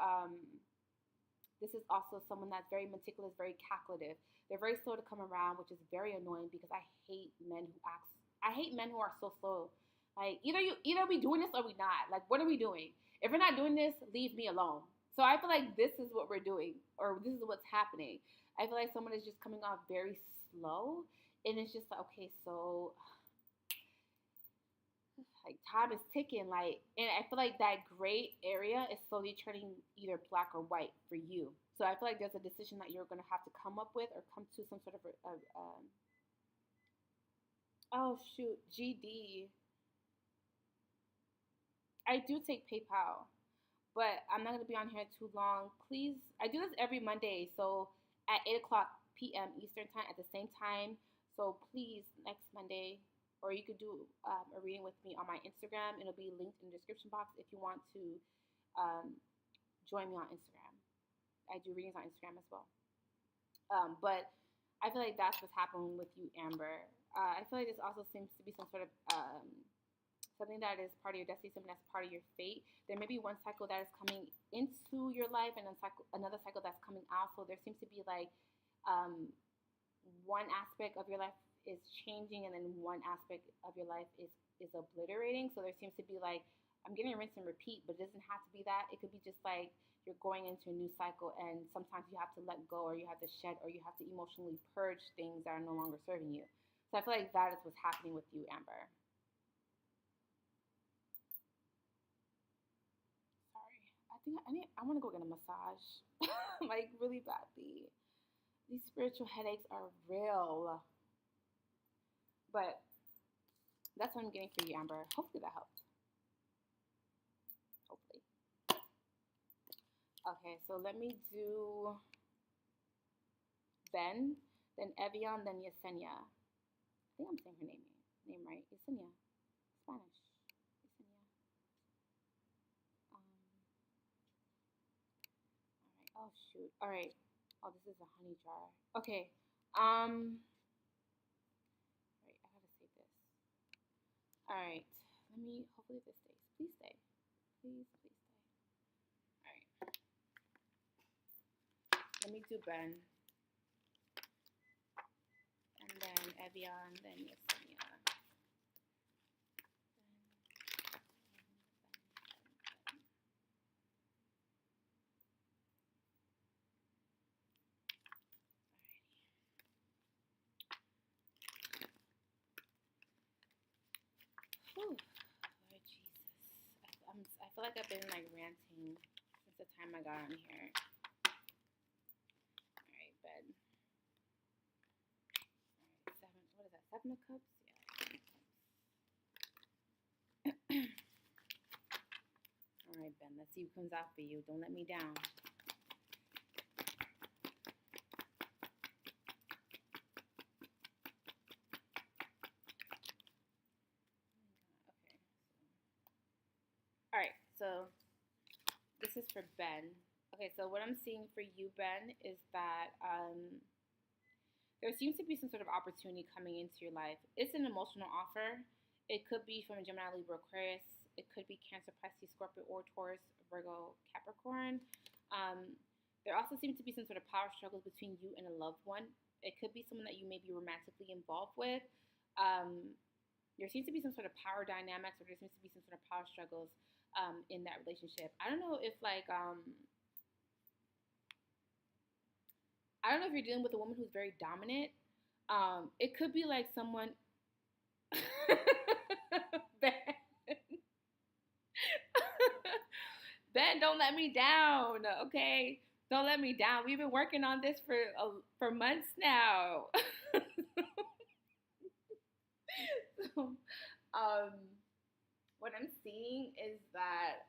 this is also someone that's very meticulous, very calculative. They're very slow to come around, which is very annoying because I hate men who act. I hate men who are so slow. Like either we doing this or we not. Like what are we doing? If we're not doing this, leave me alone. So I feel like this is what we're doing, or this is what's happening. I feel like someone is just coming off very slow, and it's just like, okay, so like time is ticking, like, and I feel like that gray area is slowly turning either black or white for you. So I feel like there's a decision that you're gonna have to come up with or come to some sort of oh shoot, GD. I do take PayPal, but I'm not gonna be on here too long. Please, I do this every Monday, so at 8 o'clock p.m. Eastern time at the same time. So please, next Monday, or you could do a reading with me on my Instagram. It'll be linked in the description box if you want to um, join me on Instagram. I do readings on Instagram as well. But I feel like that's what's happening with you, Amber. I feel like this also seems to be some sort of something that is part of your destiny, something that's part of your fate. There may be one cycle that is coming into your life and another cycle that's coming out. So there seems to be like one aspect of your life is changing and then one aspect of your life is obliterating. So there seems to be like, I'm getting rinse and repeat, but it doesn't have to be that. It could be just like you're going into a new cycle and sometimes you have to let go or you have to shed or you have to emotionally purge things that are no longer serving you. So I feel like that is what's happening with you, Amber. Sorry. I want to go get a massage. Like really badly. These spiritual headaches are real. But that's what I'm getting for you, Amber. Hopefully that helps. Hopefully. Okay, so let me do Ben, then Evian, then Yesenia. I think I'm saying her name right. Yesenia. Spanish. Yesenia. Alright. Oh shoot. Alright. Oh, this is a honey jar. Okay. Alright, I gotta save this. Alright. Hopefully this stays. Please stay. Please stay. Alright. Let me do Ben. And then Evian, then Yesenia. Whew. Lord Jesus. I feel like I've been like ranting since the time I got on here. Alright, Ben. Alright, what is that? 7 of Cups? Yeah. Alright, Ben. Let's see what comes out for you. Don't let me down. Alright, so this is for Ben. Okay, so what I'm seeing for you, Ben, is that there seems to be some sort of opportunity coming into your life. It's an emotional offer. It could be from a Gemini, Libra, Aquarius. It could be Cancer, Pisces, Scorpio, or Taurus, Virgo, Capricorn. There also seems to be some sort of power struggles between you and a loved one. It could be someone that you may be romantically involved with. There seems to be some sort of power dynamics, or there seems to be some sort of power struggles in that relationship. I don't know if like I don't know if you're dealing with a woman who's very dominant. It could be like someone. Ben, Ben, don't let me down, okay? Don't let me down. We've been working on this for months now. So, um, what I'm seeing is that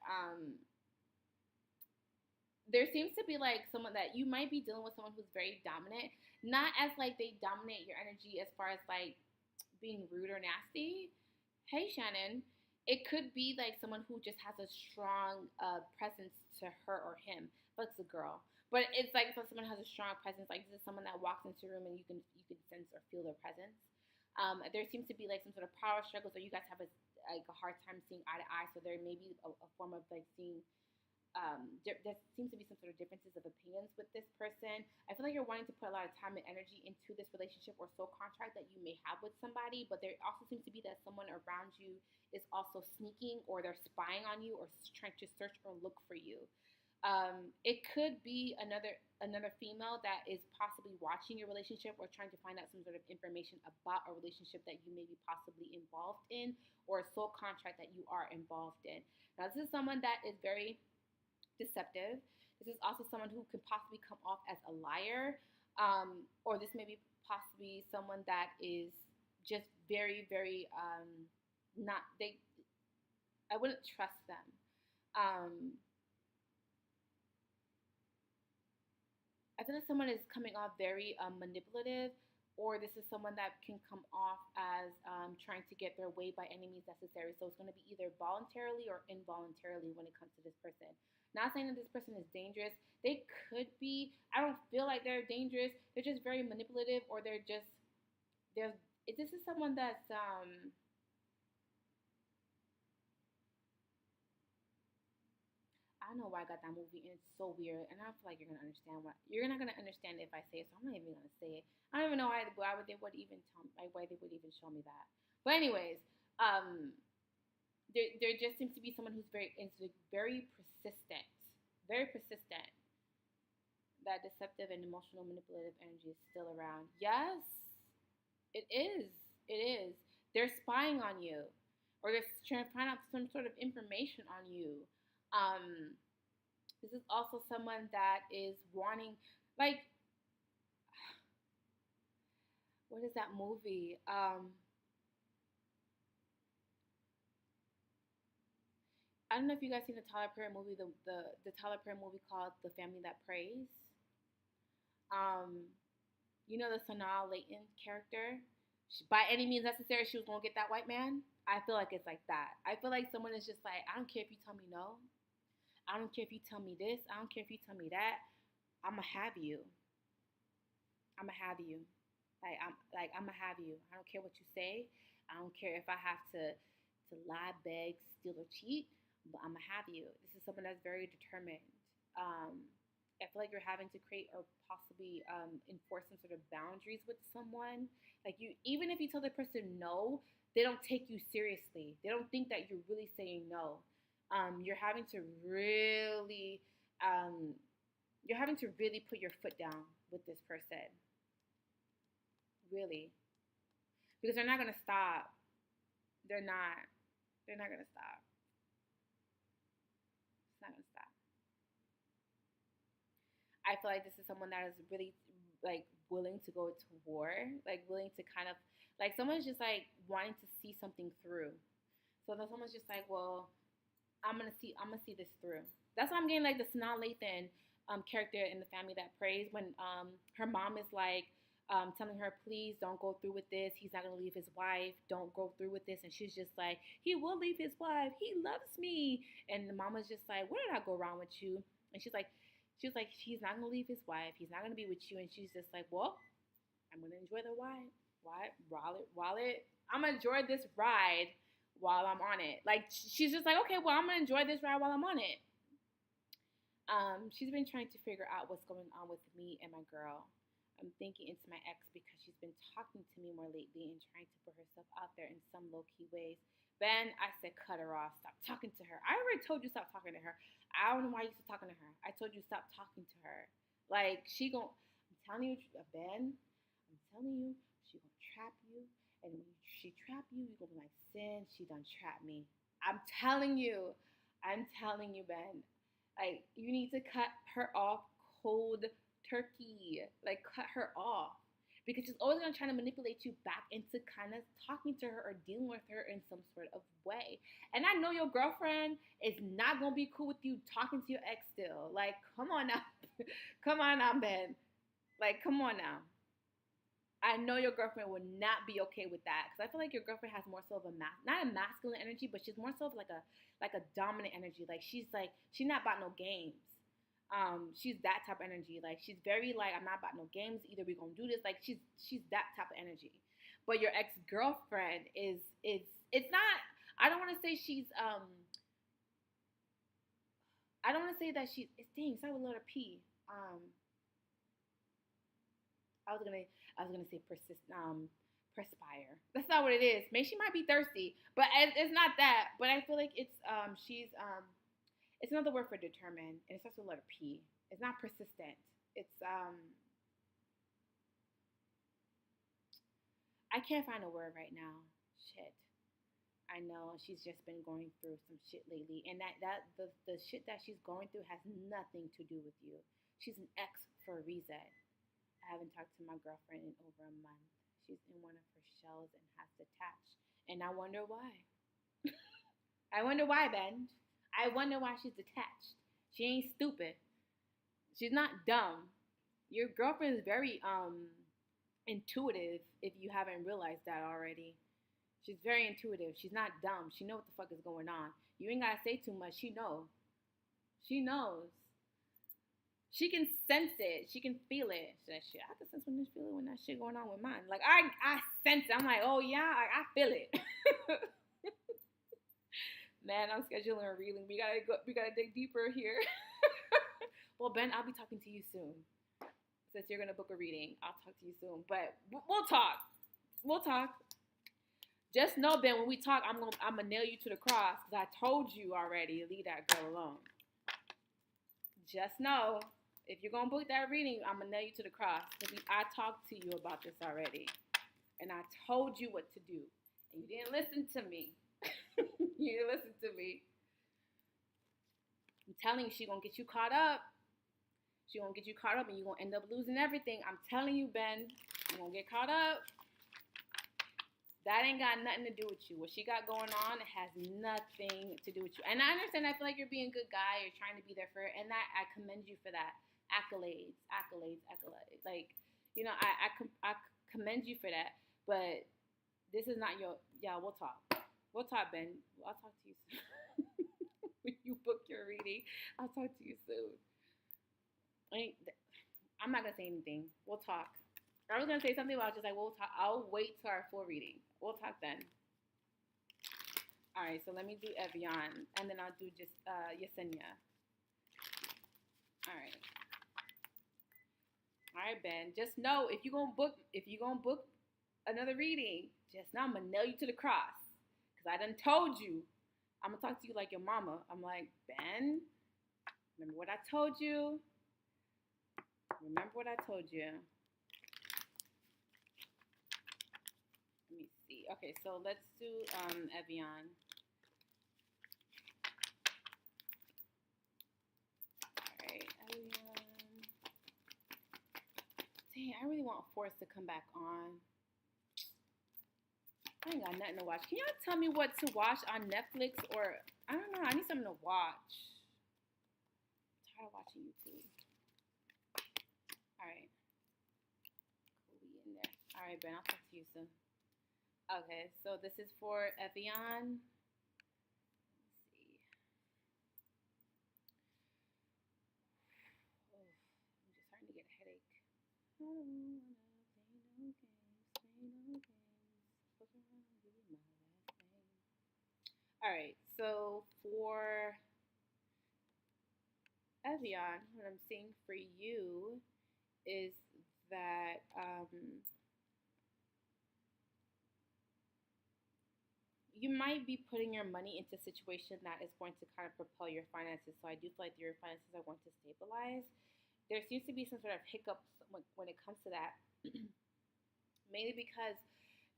there seems to be like someone that you might be dealing with someone who's very dominant, not as like they dominate your energy as far as like being rude or nasty. Hey Shannon, it could be like someone who just has a strong presence to her or him. But it's a girl. But it's like if someone has a strong presence, like this is someone that walks into a room and you can sense or feel their presence. There seems to be like some sort of power struggles, or you guys have like a hard time seeing eye to eye. So there may be a form of like seeing there seems to be some sort of differences of opinions with this person. I feel like you're wanting to put a lot of time and energy into this relationship or soul contract that you may have with somebody, but there also seems to be that someone around you is also sneaking, or they're spying on you, or trying to search or look for you. It could be another female that is possibly watching your relationship or trying to find out some sort of information about a relationship that you may be possibly involved in, or a soul contract that you are involved in. Now, this is someone that is very deceptive. This is also someone who could possibly come off as a liar, or this may be possibly someone that is just very, very not they. I wouldn't trust them. I feel like someone is coming off very manipulative, or this is someone that can come off as trying to get their way by any means necessary. So it's going to be either voluntarily or involuntarily when it comes to this person. Not saying that this person is dangerous. They could be. I don't feel like they're dangerous. They're just very manipulative, or they're. This is someone that's I don't know why I got that movie, and it's so weird. And I feel like you're gonna understand what you're not gonna understand if I say it. So I'm not even gonna say it. I don't even know why would they would even tell me, like, why they would even show me that. But anyways, um, there just seems to be someone who's very persistent, very persistent. That deceptive and emotional manipulative energy is still around. Yes, it is. It is. They're spying on you, or they're trying to find out some sort of information on you. Um, this is also someone that is wanting, like, what is that movie? I don't know if you guys seen the Tyler Perry movie, the Tyler Perry movie called The Family That Prays. Um, you know the Sanaa Lathan character. By any means necessary, she was gonna get that white man. I feel like it's like that. I feel like someone is just like, I don't care if you tell me no. I don't care if you tell me this. I don't care if you tell me that. I'ma have you. I'ma have you. I'ma have you. I don't care what you say. I don't care if I have to lie, beg, steal, or cheat. But I'ma have you. This is someone that's very determined. I feel like you're having to create or possibly enforce some sort of boundaries with someone. Like you, even if you tell the person no, they don't take you seriously. They don't think that you're really saying no. You're having to really, um, you're having to really put your foot down with this person, really, because they're not gonna stop. They're not. They're not gonna stop. It's not gonna stop. I feel like this is someone that is really like willing to go to war, like willing to kind of like someone's just like wanting to see something through. So then someone's just like, well, I'm gonna see this through. That's why I'm getting like the Sanaa Lathan character in The Family That Prays when her mom is like telling her, please don't go through with this. He's not gonna leave his wife. Don't go through with this. And she's just like, he will leave his wife. He loves me. And the mama's just like, what did I go wrong with you? And she's like, he's not gonna leave his wife. He's not gonna be with you. And she's just like, well, I'm gonna enjoy the ride. I'm gonna enjoy this ride while I'm on it. Like she's just like, okay, well, I'm gonna enjoy this ride while I'm on it. She's been trying to figure out what's going on with me and my girl. I'm thinking it's my ex because she's been talking to me more lately and trying to put herself out there in some low key ways. Ben, I said cut her off. Stop talking to her. I already told you stop talking to her. I don't know why you still talking to her. I told you stop talking to her. Like she gon' I'm telling you, Ben, I'm telling you, she gonna trap you. And when she trap you, you're gonna be like, Sin, she done trapped me. I'm telling you. I'm telling you, Ben. Like, you need to cut her off cold turkey. Like, cut her off. Because she's always gonna try to manipulate you back into kind of talking to her or dealing with her in some sort of way. And I know your girlfriend is not gonna be cool with you talking to your ex still. Like, come on now. Come on now, Ben. Like, come on now. I know your girlfriend would not be okay with that because I feel like your girlfriend has more so of a not a masculine energy, but she's more so of like a dominant energy. Like she's not about no games. She's that type of energy. Like she's very like, I'm not about no games. Either we gonna do this. Like she's that type of energy. But your ex girlfriend is it's not. I don't want to say she's I don't want to say that she's. It's dang. Start with a letter P. I was gonna say perspire. That's not what it is. Maybe she might be thirsty, but it's not that. But I feel like it's it's another word for determined, and it starts with the letter P. It's not persistent. It's I can't find a word right now. Shit. I know she's just been going through some shit lately, and the shit that she's going through has nothing to do with you. She's an ex for a reason. I haven't talked to my girlfriend in over a month. She's in one of her shells and has detached. And I wonder why. I wonder why, Ben. I wonder why she's detached. She ain't stupid. She's not dumb. Your girlfriend is very intuitive if you haven't realized that already. She's very intuitive. She's not dumb. She knows what the fuck is going on. You ain't gotta say too much. She knows. She knows. She can sense it. She can feel it. That shit. I can sense when this feeling when that shit going on with mine. Like I sense it. I'm like, oh yeah, I feel it. Man, I'm scheduling a reading. We gotta dig deeper here. Well, Ben, I'll be talking to you soon. Since you're gonna book a reading, I'll talk to you soon. But we'll talk. We'll talk. Just know, Ben, when we talk, I'm gonna nail you to the cross because I told you already to leave that girl alone. Just know. If you're going to book that reading, I'm going to nail you to the cross. Because I talked to you about this already. And I told you what to do. And you didn't listen to me. You didn't listen to me. I'm telling you, she's going to get you caught up. She's going to get you caught up and you're going to end up losing everything. I'm telling you, Ben. You're going to get caught up. That ain't got nothing to do with you. What she got going on, it has nothing to do with you. And I understand. I feel like you're being a good guy. You're trying to be there for her. And that I commend you for that. Accolades. Like, you know, I commend you for that. But this is not your. Yeah, we'll talk. We'll talk, Ben. I'll talk to you soon. When you book your reading, I'll talk to you soon. I'm not gonna say anything. We'll talk. I was gonna say something, but I was just like, we'll talk. I'll wait till our full reading. We'll talk then. All right, so let me do Evian, and then I'll do just Yesenia. All right. All right, Ben. Just know if you're gonna book another reading, just know I'm gonna nail you to the cross. Cause I done told you. I'm gonna talk to you like your mama. I'm like, Ben, remember what I told you? Remember what I told you. Let me see. Okay, so let's do Evian. All right, Evian. Dang, I really want Forrest to come back on. I ain't got nothing to watch. Can y'all tell me what to watch on Netflix or, I don't know, I need something to watch. I'm tired of watching YouTube. All right. Cool, we in there. All right, Ben, I'll talk to you soon. Okay, so this is for Evian. Let's see. Oh, I'm just starting to get a headache. I don't wanna play no games. All right, so for Evian, what I'm seeing for you is that you might be putting your money into a situation that is going to kind of propel your finances. So I do feel like your finances are going to stabilize. There seems to be some sort of hiccups when it comes to that. Mainly because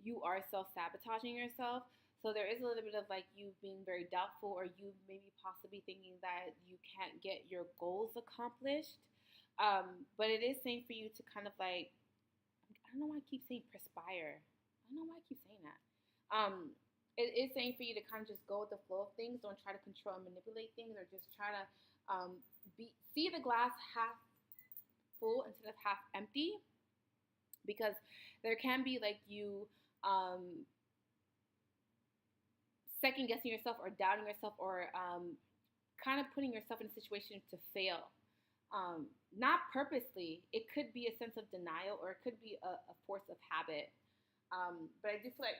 you are self-sabotaging yourself. So there is a little bit of like you being very doubtful, or you maybe possibly thinking that you can't get your goals accomplished. But it is saying for you to kind of like, I don't know why I keep saying perspire. I don't know why I keep saying that. It is saying for you to kind of just go with the flow of things. Don't try to control and manipulate things, or just try to see the glass half full instead of half empty. Because there can be like you second guessing yourself, or doubting yourself, or kind of putting yourself in a situation to fail. Not purposely. It could be a sense of denial, or it could be a force of habit. But I do feel like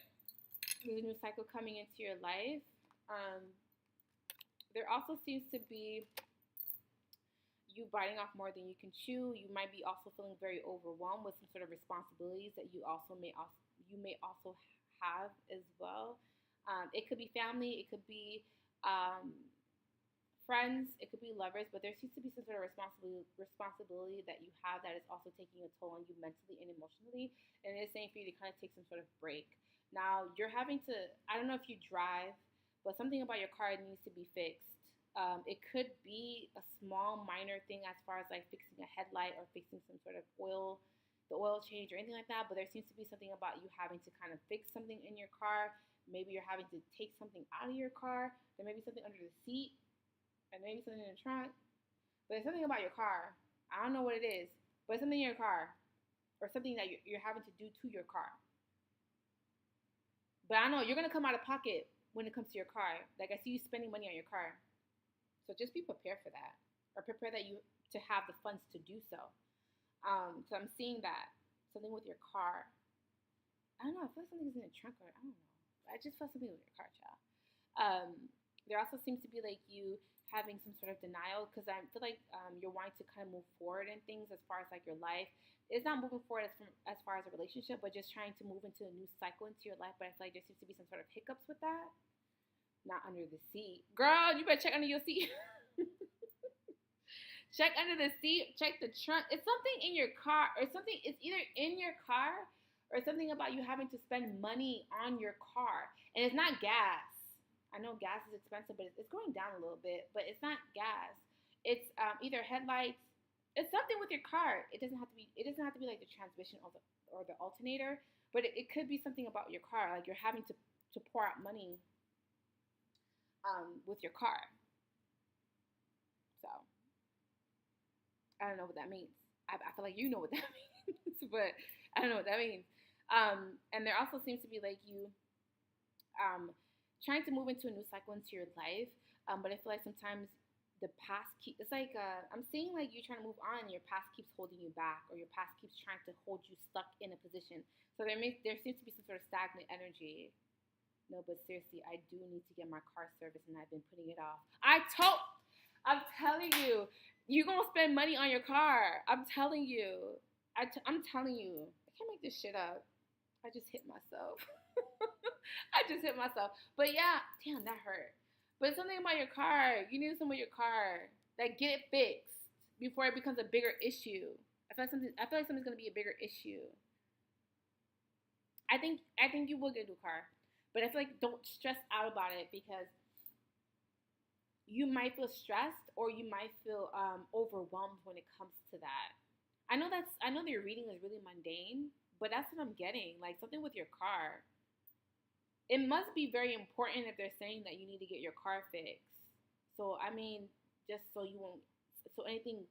there's a new cycle coming into your life. There also seems to be you biting off more than you can chew. You might be also feeling very overwhelmed with some sort of responsibilities that you may also have as well. It could be family, it could be friends, it could be lovers, but there seems to be some sort of responsibility that you have that is also taking a toll on you mentally and emotionally, and it is saying for you to kind of take some sort of break. Now, you're having to, I don't know if you drive, but something about your car needs to be fixed. It could be a small, minor thing as far as like fixing a headlight or fixing some sort of the oil change or anything like that, but there seems to be something about you having to kind of fix something in your car. Maybe you're having to take something out of your car. There may be something under the seat, and maybe something in the trunk. But there's something about your car. I don't know what it is, but it's something in your car, or something that you're having to do to your car. But I know you're going to come out of pocket when it comes to your car. Like, I see you spending money on your car. So just be prepared for that, or prepare that you to have the funds to do so. So I'm seeing that. Something with your car. I don't know. I feel like something's in the trunk, or I don't know. I just felt something with your car, child. There also seems to be like you having some sort of denial, because I feel like you're wanting to kind of move forward in things as far as like your life. It's not moving forward as far as a relationship, but just trying to move into a new cycle into your life. But I feel like there seems to be some sort of hiccups with that. Not under the seat. Girl, you better check under your seat. Check under the seat. Check the trunk. It's something in your car, or something. It's either in your car, or something about you having to spend money on your car. And it's not gas. I know gas is expensive, but it's going down a little bit. But it's not gas. It's either headlights. It's something with your car. It doesn't have to be. It doesn't have to be like the transmission or the alternator. But it could be something about your car. Like you're having to pour out money with your car. So I don't know what that means. I feel like you know what that means, but I don't know what that means. And there also seems to be like you trying to move into a new cycle into your life. But I feel like sometimes the past it's like I'm seeing like you trying to move on, and your past keeps holding you back, or your past keeps trying to hold you stuck in a position. So there seems to be some sort of stagnant energy. No, but seriously, I do need to get my car serviced, and I've been putting it off. I'm telling you, you're going to spend money on your car. I'm telling you. I'm telling you. I can't make this shit up. I just hit myself. But yeah, damn, that hurt. But something about your car. You need something with your car. Like, get it fixed before it becomes a bigger issue. I feel like something's going to be a bigger issue. I think you will get a new car. But I feel like don't stress out about it, because you might feel stressed, or you might feel overwhelmed when it comes to that. I know that your reading is really mundane, but that's what I'm getting. Like something with your car. It must be very important if they're saying that you need to get your car fixed. So I mean, just so anything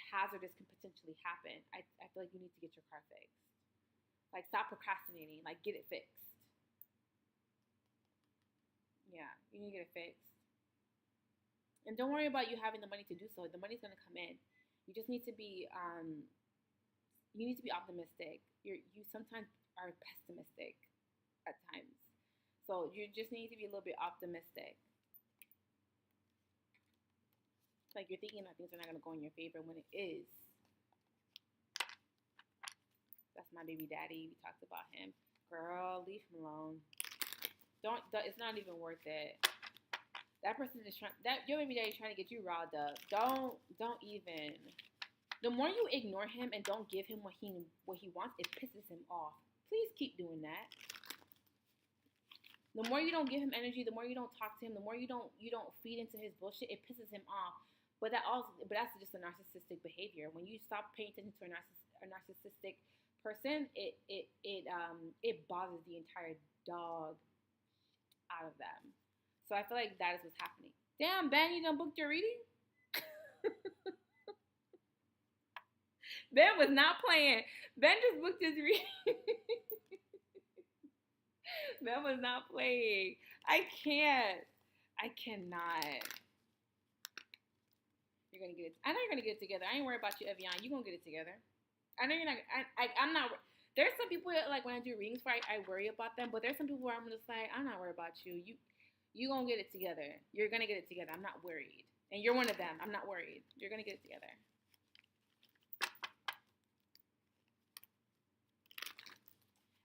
hazardous can potentially happen. I feel like you need to get your car fixed. Like stop procrastinating. Like get it fixed. Yeah, you need to get it fixed. And don't worry about you having the money to do so. The money's gonna come in. You just need to be optimistic. You sometimes are pessimistic at times. So you just need to be a little bit optimistic. It's like you're thinking that things are not gonna go in your favor when it is. That's my baby daddy. We talked about him. Girl, leave him alone. It's not even worth it. That person is your baby daddy trying to get you riled up. Don't even. The more you ignore him and don't give him what he wants, it pisses him off. Please keep doing that. The more you don't give him energy, the more you don't talk to him, the more you don't feed into his bullshit, it pisses him off. But that's just a narcissistic behavior. When you stop paying attention to a narcissistic person, it bothers the entire dog out of them. So I feel like that is what's happening. Damn, Ben, you done booked your reading? Ben was not playing. Ben just booked his reading. Ben was not playing. I can't. I cannot. You're gonna get it. I know you're gonna get it together. I ain't worried about you, Evian. You're gonna get it together. I know you're not. I'm not. There's some people that, like, when I do readings for, I worry about them. But there's some people where I'm just like, I'm not worried about you. You gonna get it together. You're gonna get it together. I'm not worried. And you're one of them. I'm not worried. You're gonna get it together.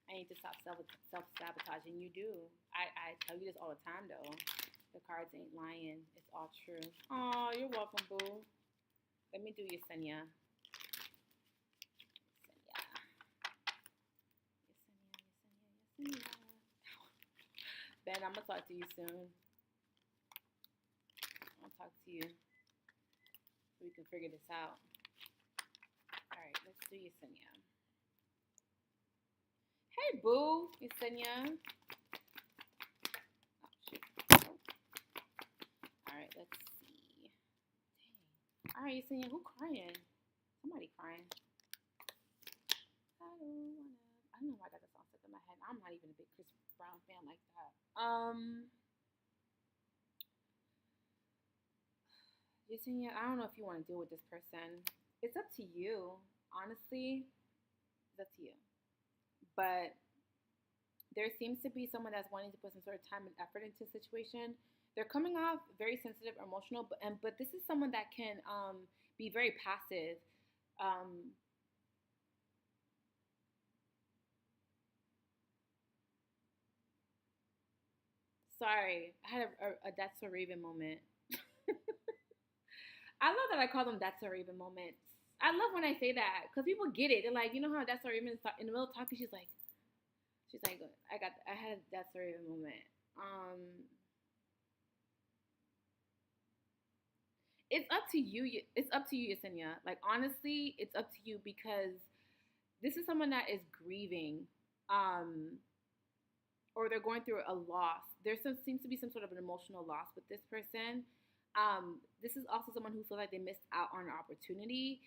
I need to stop self-sabotaging. You do. I tell you this all the time, though. The cards ain't lying. It's all true. Oh, you're welcome, boo. Let me do Yesenia. Yesenia. Ben, I'm going to talk to you soon. I'll talk to you so we can figure this out. All right, let's do Yesenia. Hey, boo, Yesenia. Oh, shoot. All right, let's see. Dang. All right, Yesenia, who crying? Somebody crying. I don't know why I got the song stuck in my head. I'm not even a big Chris Brown fan like that. Yesenia, I don't know if you want to deal with this person. It's up to you. Honestly, it's up to you. But there seems to be someone that's wanting to put some sort of time and effort into a situation. They're coming off very sensitive, emotional, but this is someone that can be very passive. Sorry, I had a That's So Raven moment. I love that I call them That's So Raven moments. I love when I say that because people get it. They're like, you know how That's So Raven is in the middle of talking, she's like, I had a That's So Raven moment. It's up to you. It's up to you, Yesenia. Like, honestly, it's up to you because this is someone that is grieving, or they're going through a loss. Seems to be some sort of an emotional loss with this person. This is also someone who feels like they missed out on an opportunity.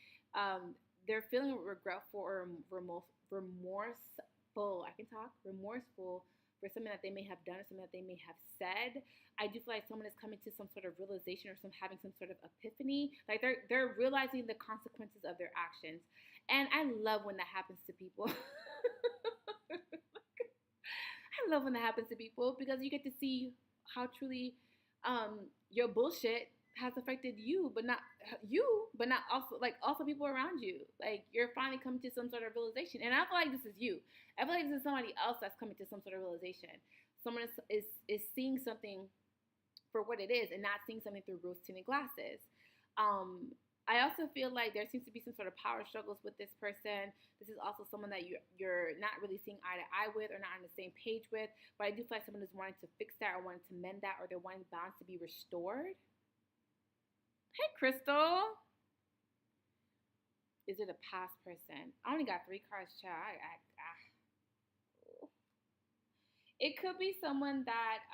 They're feeling regretful or remorseful. I can talk. Remorseful for something that they may have done or something that they may have said. I do feel like someone is coming to some sort of realization or having some sort of epiphany. Like they're realizing the consequences of their actions. And I love when that happens to people. I love when that happens to people because you get to see how truly your bullshit has affected you, but not also people around you. Like, you're finally coming to some sort of realization, and I feel like this is you. I feel like this is somebody else that's coming to some sort of realization. Someone is seeing something for what it is and not seeing something through rose-tinted glasses. I also feel like there seems to be some sort of power struggles with this person. This is also someone that you're not really seeing eye to eye with or not on the same page with. But I do feel like someone is wanting to fix that or wanting to mend that, or they're wanting balance to be restored. Hey, Crystal. Is it a past person? I only got 3 cards, child. It could be someone that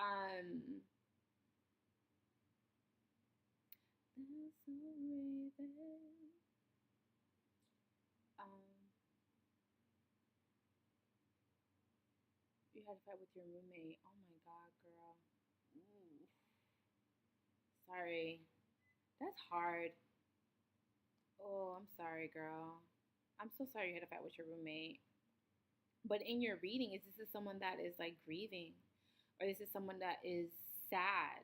you had a fight with your roommate. Oh my God, girl. Ooh. Sorry. That's hard. Oh, I'm sorry, girl. I'm so sorry you had a fight with your roommate. But in your reading, is this someone that is like grieving? Or this is someone that is sad?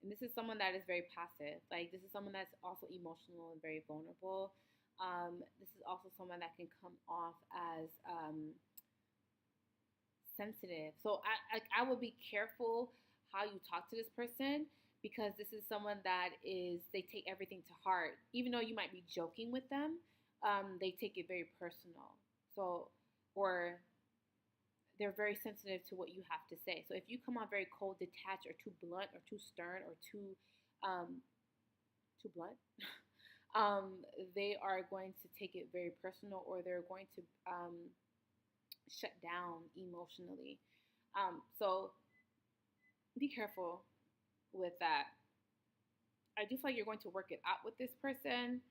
And this is someone that is very passive. Like, this is someone that's also emotional and very vulnerable. This is also someone that can come off as sensitive. So I would be careful how you talk to this person because this is someone that they take everything to heart. Even though you might be joking with them, they take it very personal. So, or they're very sensitive to what you have to say. So if you come on very cold, detached, or too blunt, or too stern, or too blunt, they are going to take it very personal, or they're going to shut down emotionally. So be careful with that. I do feel like you're going to work it out with this person.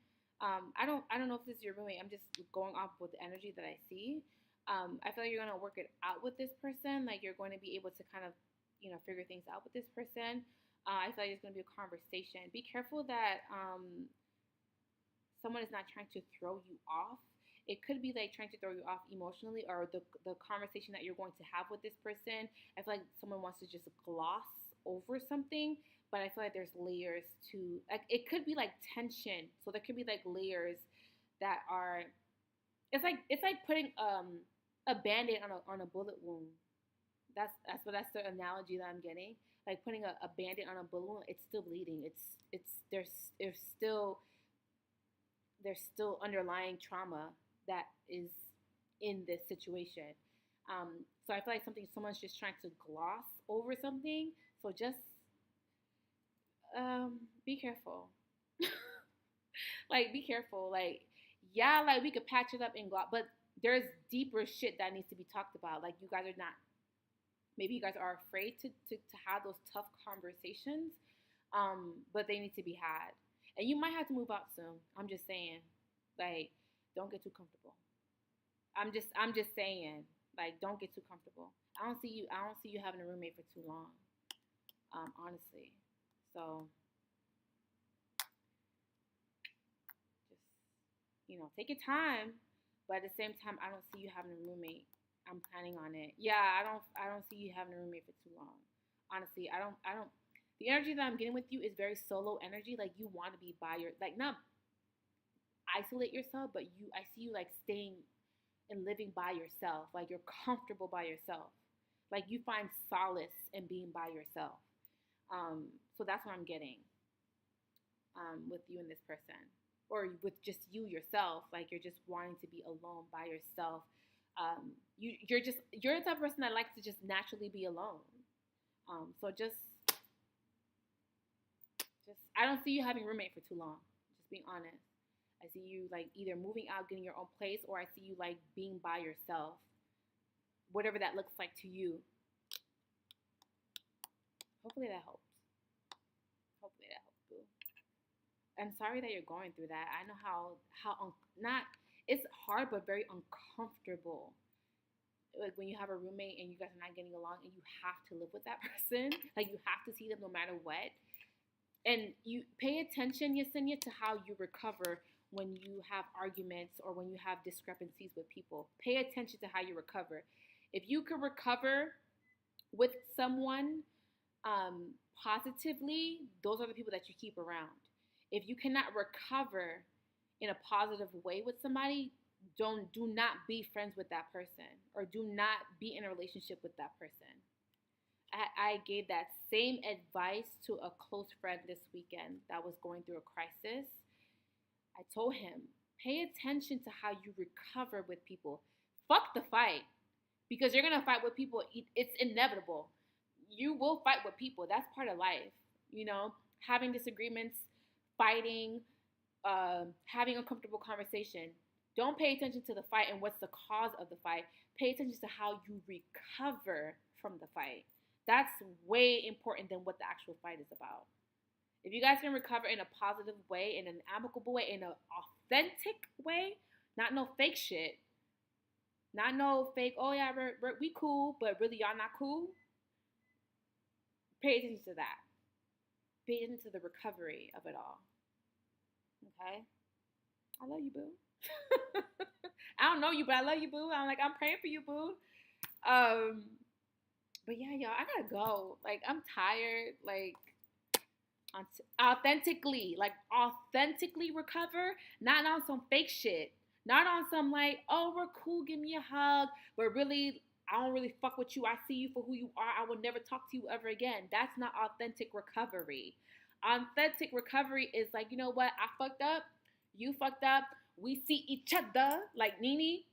I don't know if this is your roommate. I'm just going off with the energy that I see. I feel like you're gonna work it out with this person. Like you're going to be able to kind of, figure things out with this person. I feel like it's gonna be a conversation. Be careful that someone is not trying to throw you off. It could be like trying to throw you off emotionally, or the conversation that you're going to have with this person. I feel like someone wants to just gloss over something, but I feel like there's layers to, like, it could be like tension. So there could be like layers that are, it's like putting a band-aid on a bullet wound. That's the analogy that I'm getting. Like putting a band-aid on a bullet wound, it's still bleeding. There's still underlying trauma that is in this situation. So I feel like someone's just trying to gloss over something. So just be careful. Like, be careful. Like, yeah, like we could patch it up and gloss, but there's deeper shit that needs to be talked about. Like, you guys are not. Maybe you guys are afraid to have those tough conversations, but they need to be had. And you might have to move out soon. I'm just saying. Like, don't get too comfortable. I'm just saying, like, don't get too comfortable. I don't see you having a roommate for too long. Honestly. So just, take your time, but at the same time, I don't see you having a roommate. I'm planning on it. Yeah, I don't see you having a roommate for too long. Honestly, I don't the energy that I'm getting with you is very solo energy. Like, you want to be by your, like, not isolate yourself, but I see you like staying and living by yourself. Like, you're comfortable by yourself. Like, you find solace in being by yourself. So that's what I'm getting with you and this person, or with just you yourself. Like, you're just wanting to be alone by yourself. You're the type of person that likes to just naturally be alone. So just I don't see you having a roommate for too long. Just being honest. I see you like either moving out, getting your own place, or I see you like being by yourself. Whatever that looks like to you. Hopefully that helps. Boo. I'm sorry that you're going through that. I know how it's hard, but very uncomfortable. Like, when you have a roommate and you guys are not getting along and you have to live with that person. Like, you have to see them no matter what. And you pay attention, Yesenia, to how you recover when you have arguments or when you have discrepancies with people. Pay attention to how you recover. If you can recover with someone positively, those are the people that you keep around. If you cannot recover in a positive way with somebody, do not be friends with that person, or do not be in a relationship with that person. I gave that same advice to a close friend this weekend that was going through a crisis. I told him, pay attention to how you recover with people. Fuck the fight, because you're going to fight with people. It's inevitable. You will fight with people. That's part of life. Having disagreements, fighting, having uncomfortable conversation. Don't pay attention to the fight and what's the cause of the fight. Pay attention to how you recover from the fight. That's way important than what the actual fight is about. If you guys can recover in a positive way, in an amicable way, in an authentic way, not no fake shit, not no fake, oh yeah, we cool, but really y'all not cool, pay attention to that. Pay attention to the recovery of it all. Okay? I love you, boo. I don't know you, but I love you, boo. I'm praying for you, boo. But yeah, y'all, I gotta go. Like, I'm tired. Like, authentically recover, not on some fake shit. Not on some like, oh, we're cool, give me a hug. But really, I don't really fuck with you. I see you for who you are. I will never talk to you ever again. That's not authentic recovery. Authentic recovery is like, you know what? I fucked up. You fucked up. We see each other, like Nene.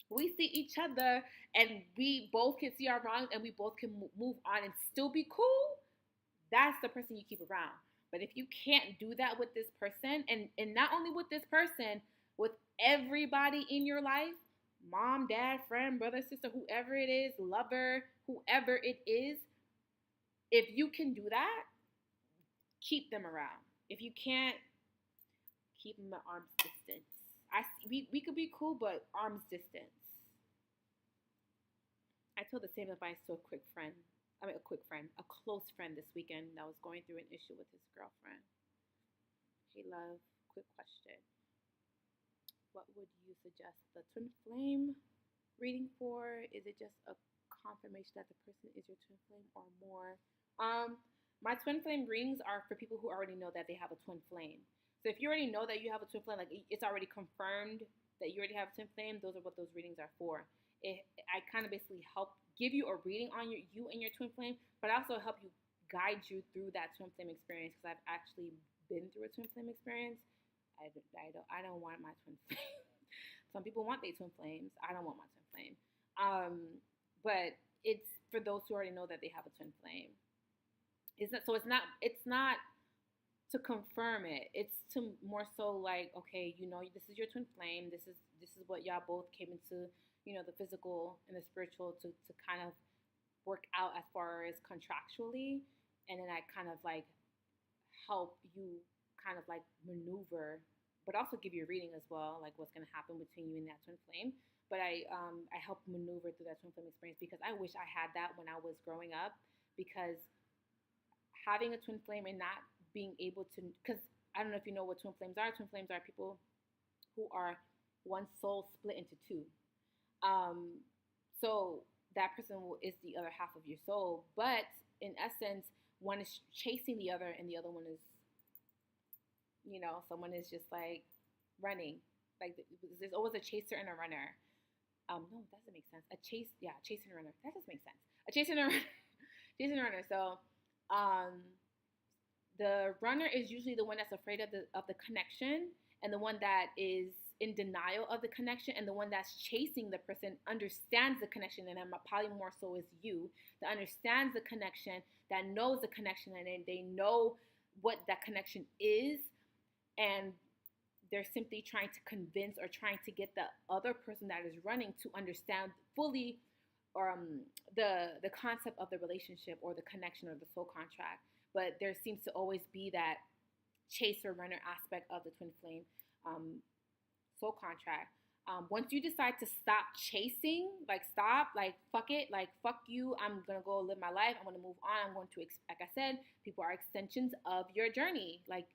We see each other, and we both can see our wrongs, and we both can move on and still be cool. That's the person you keep around. But if you can't do that with this person, and not only with this person, with everybody in your life, mom, dad, friend, brother, sister, whoever it is, lover, whoever it is, if you can do that, keep them around. If you can't, keep them at arm's distance. We could be cool, but arm's distance. I told the same advice to a close friend this weekend that was going through an issue with his girlfriend. Hey, love, quick question. What would you suggest the twin flame reading for? Is it just a confirmation that the person is your twin flame or more? My twin flame readings are for people who already know that they have a twin flame. So if you already know that you have a twin flame, like it's already confirmed that you already have a twin flame, those are what those readings are for. I kind of basically help give you a reading on you and your twin flame, but I also help you guide you through that twin flame experience because I've actually been through a twin flame experience. I don't want my twin flame. Some people want their twin flames. I don't want my twin flame. But it's for those who already know that they have a twin flame. It's not to confirm it. It's to more so like, okay, you know, this is your twin flame. This is what y'all both came into, you know, the physical and the spiritual to kind of work out as far as contractually. And then I kind of like help you kind of like maneuver, but also give you a reading as well, like what's going to happen between you and that twin flame. But I help maneuver through that twin flame experience because I wish I had that when I was growing up, because having a twin flame and not being able to, because I don't know if you know what twin flames are. Twin flames are people who are one soul split into two. So that person is the other half of your soul, but in essence, one is chasing the other, and the other one is, you know, someone is just like running. Like there's always a chaser and a runner. No, that doesn't make sense. Chaser and a runner. That doesn't make sense. A chaser and a runner. Chaser and a runner. So, the runner is usually the one that's afraid of the connection, and the one that is in denial of the connection, and the one that's chasing the person understands the connection, and probably more so is you, that understands the connection, that knows the connection, and they know what that connection is, and they're simply trying to convince or trying to get the other person that is running to understand fully the concept of the relationship or the connection or the soul contract. But there seems to always be that chaser runner aspect of the twin flame soul contract. Once you decide to stop chasing, like stop, like fuck it, like fuck you, I'm gonna go live my life, I'm gonna move on, I'm going to, like I said, people are extensions of your journey. Like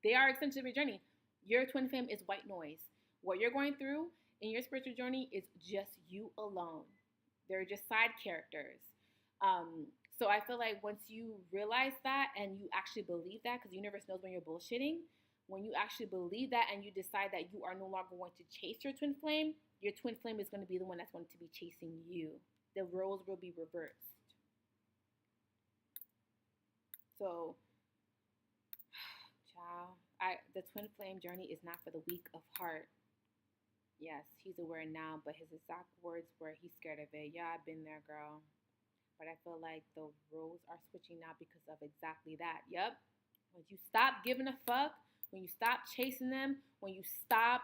they are extensions of your journey. Your twin flame is white noise. What you're going through in your spiritual journey is just you alone. They're just side characters. So I feel like once you realize that and you actually believe that, because the universe knows when you're bullshitting, when you actually believe that and you decide that you are no longer going to chase your twin flame is going to be the one that's going to be chasing you. The roles will be reversed. So, child, the twin flame journey is not for the weak of heart. Yes, he's aware now, but his exact words were he's scared of it. Yeah, I've been there, girl. But I feel like the roles are switching now because of exactly that. Yep. When you stop giving a fuck, when you stop chasing them, when you stop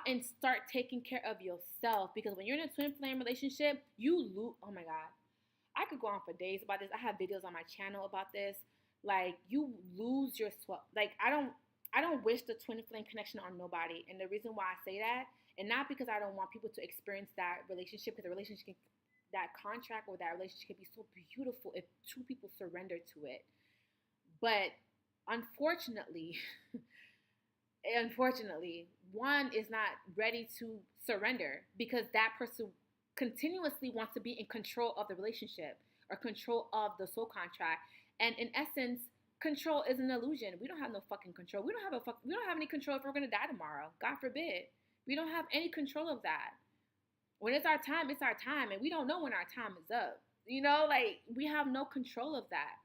and start taking care of yourself. Because when you're in a twin flame relationship, you lose. Oh my God. I could go on for days about this. I have videos on my channel about this. Like, you lose your Like, I don't wish the twin flame connection on nobody. And the reason why I say that, and not because I don't want people to experience that relationship, because the relationship, that contract or that relationship can be so beautiful if two people surrender to it. But unfortunately, one is not ready to surrender because that person continuously wants to be in control of the relationship or control of the soul contract. And in essence, control is an illusion. We don't have no fucking control. We don't have any control if we're gonna die tomorrow. God forbid. We don't have any control of that. When it's our time, and we don't know when our time is up. You know, like we have no control of that.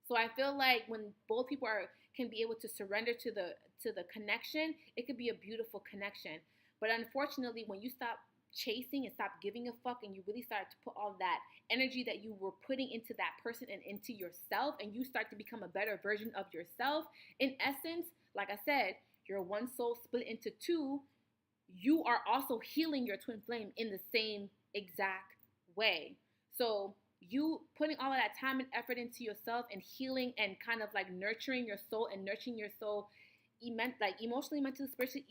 So I feel like when both people can be able to surrender to the connection, it could be a beautiful connection. But unfortunately, when you stop chasing and stop giving a fuck and you really start to put all that energy that you were putting into that person and into yourself, and you start to become a better version of yourself, in essence, like I said, you're one soul split into two. You are also healing your twin flame in the same exact way. So you putting all of that time and effort into yourself and healing and kind of like nurturing your soul and nurturing your soul, like emotionally, mentally, spiritually,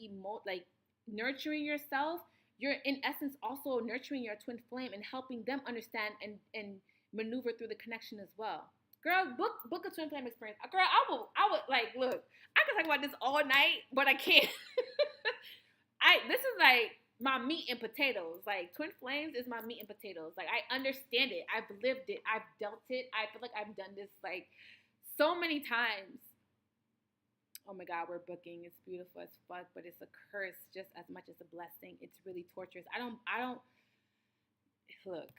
like nurturing yourself. You're in essence also nurturing your twin flame and helping them understand and maneuver through the connection as well. Girl, book a twin flame experience. Girl, I would like look. I can talk about this all night, but I can't. This is like my meat and potatoes. Like twin flames is my meat and potatoes. Like I understand it. I've lived it. I've dealt it. I feel like I've done this like so many times. Oh my God, we're booking. It's beautiful as fuck, but it's a curse just as much as a blessing. It's really torturous. I don't look.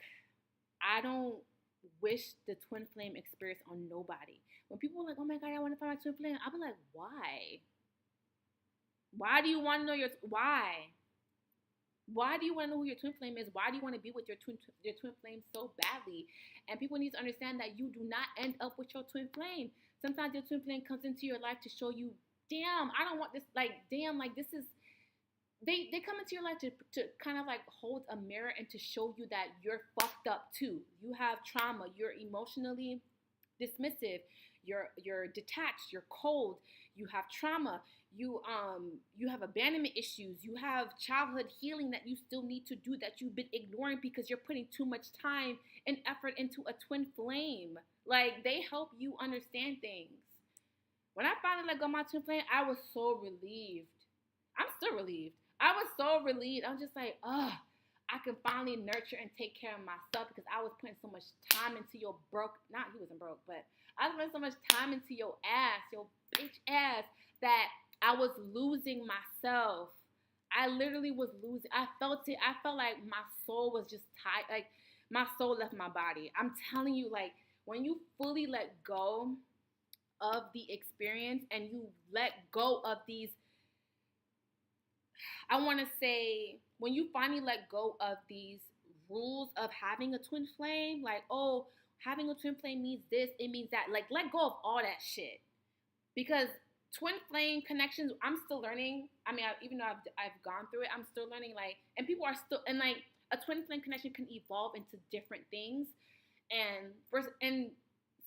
I don't wish the twin flame experience on nobody. When people are like, "Oh my God, I want to find my twin flame," I'll be like, "Why? Why do you want to know why? Why do you want to know who your twin flame is? Why do you want to be with your twin flame so badly?" And people need to understand that you do not end up with your twin flame. Sometimes your twin flame comes into your life to show you, damn, I don't want this. Like, damn, like this is. They come into your life to kind of like hold a mirror and to show you that you're fucked up too. You have trauma. You're emotionally dismissive. You're detached. You're cold. You have trauma. You have abandonment issues. You have childhood healing that you still need to do that you've been ignoring because you're putting too much time and effort into a twin flame. Like they help you understand things. When I finally let go of my twin flame, I was so relieved. I'm still relieved. I was so relieved. I was just like, I can finally nurture and take care of myself because I was putting so much time into your he wasn't broke, but I was putting so much time into your bitch ass, that I was losing myself. I literally was losing. I felt it. I felt like my soul was just tired. Like my soul left my body. I'm telling you, like when you fully let go of the experience and you let go of these, I want to say, when you finally let go of these rules of having a twin flame, like, oh, having a twin flame means this, it means that. Like, let go of all that shit. Because twin flame connections, I'm still learning. I mean, even though I've gone through it, I'm still learning. Like, and people are still, and like, a twin flame connection can evolve into different things. And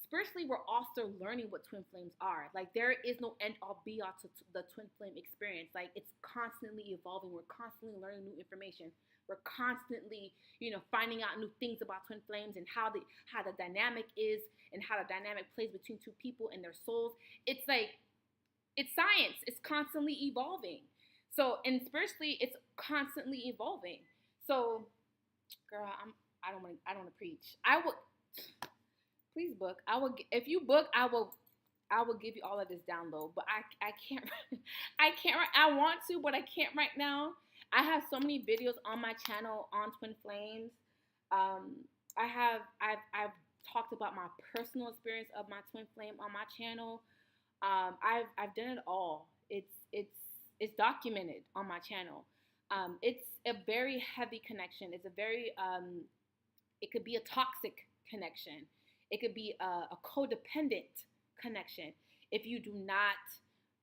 spiritually, we're also learning what twin flames are. Like, there is no end all be all to the twin flame experience. Like, it's constantly evolving. We're constantly learning new information. We're constantly, finding out new things about twin flames and how the dynamic is and how the dynamic plays between two people and their souls. It's like, it's science. It's constantly evolving. So, and spiritually, it's constantly evolving. So, girl, I don't want to preach. I would. Please book. If you book, I will give you all of this download. But I can't. I want to, but I can't right now. I have so many videos on my channel on twin flames. I've talked about my personal experience of my twin flame on my channel. I've done it all. It's documented on my channel. It's a very heavy connection. It's a very it could be a toxic connection. It could be a codependent connection if you do not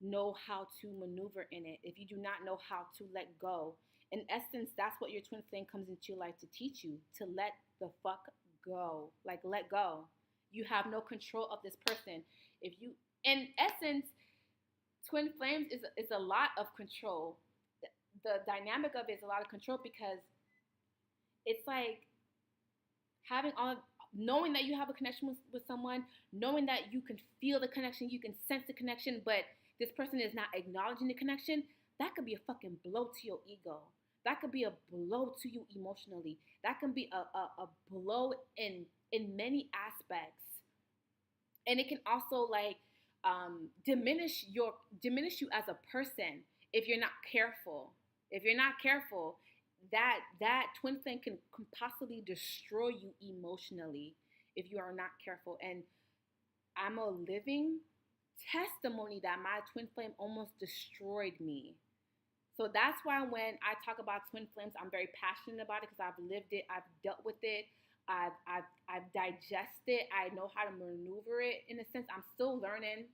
know how to maneuver in it, if you do not know how to let go. In essence, that's what your twin flame comes into your life to teach you, to let the fuck go. Like, let go. You have no control of this person. In essence, twin flames is a lot of control. The dynamic of it is a lot of control because it's like knowing that you have a connection with someone, knowing that you can feel the connection, you can sense the connection, but this person is not acknowledging the connection, that could be a fucking blow to your ego. That could be a blow to you emotionally. That can be a blow in many aspects. And it can also like diminish you as a person if you're not careful. If you're not careful, that twin flame can possibly destroy you emotionally if you are not careful. And I'm a living testimony that my twin flame almost destroyed me. So that's why when I talk about twin flames, I'm very passionate about it because I've lived it, I've dealt with it, I've digested, I know how to maneuver it in a sense. I'm still learning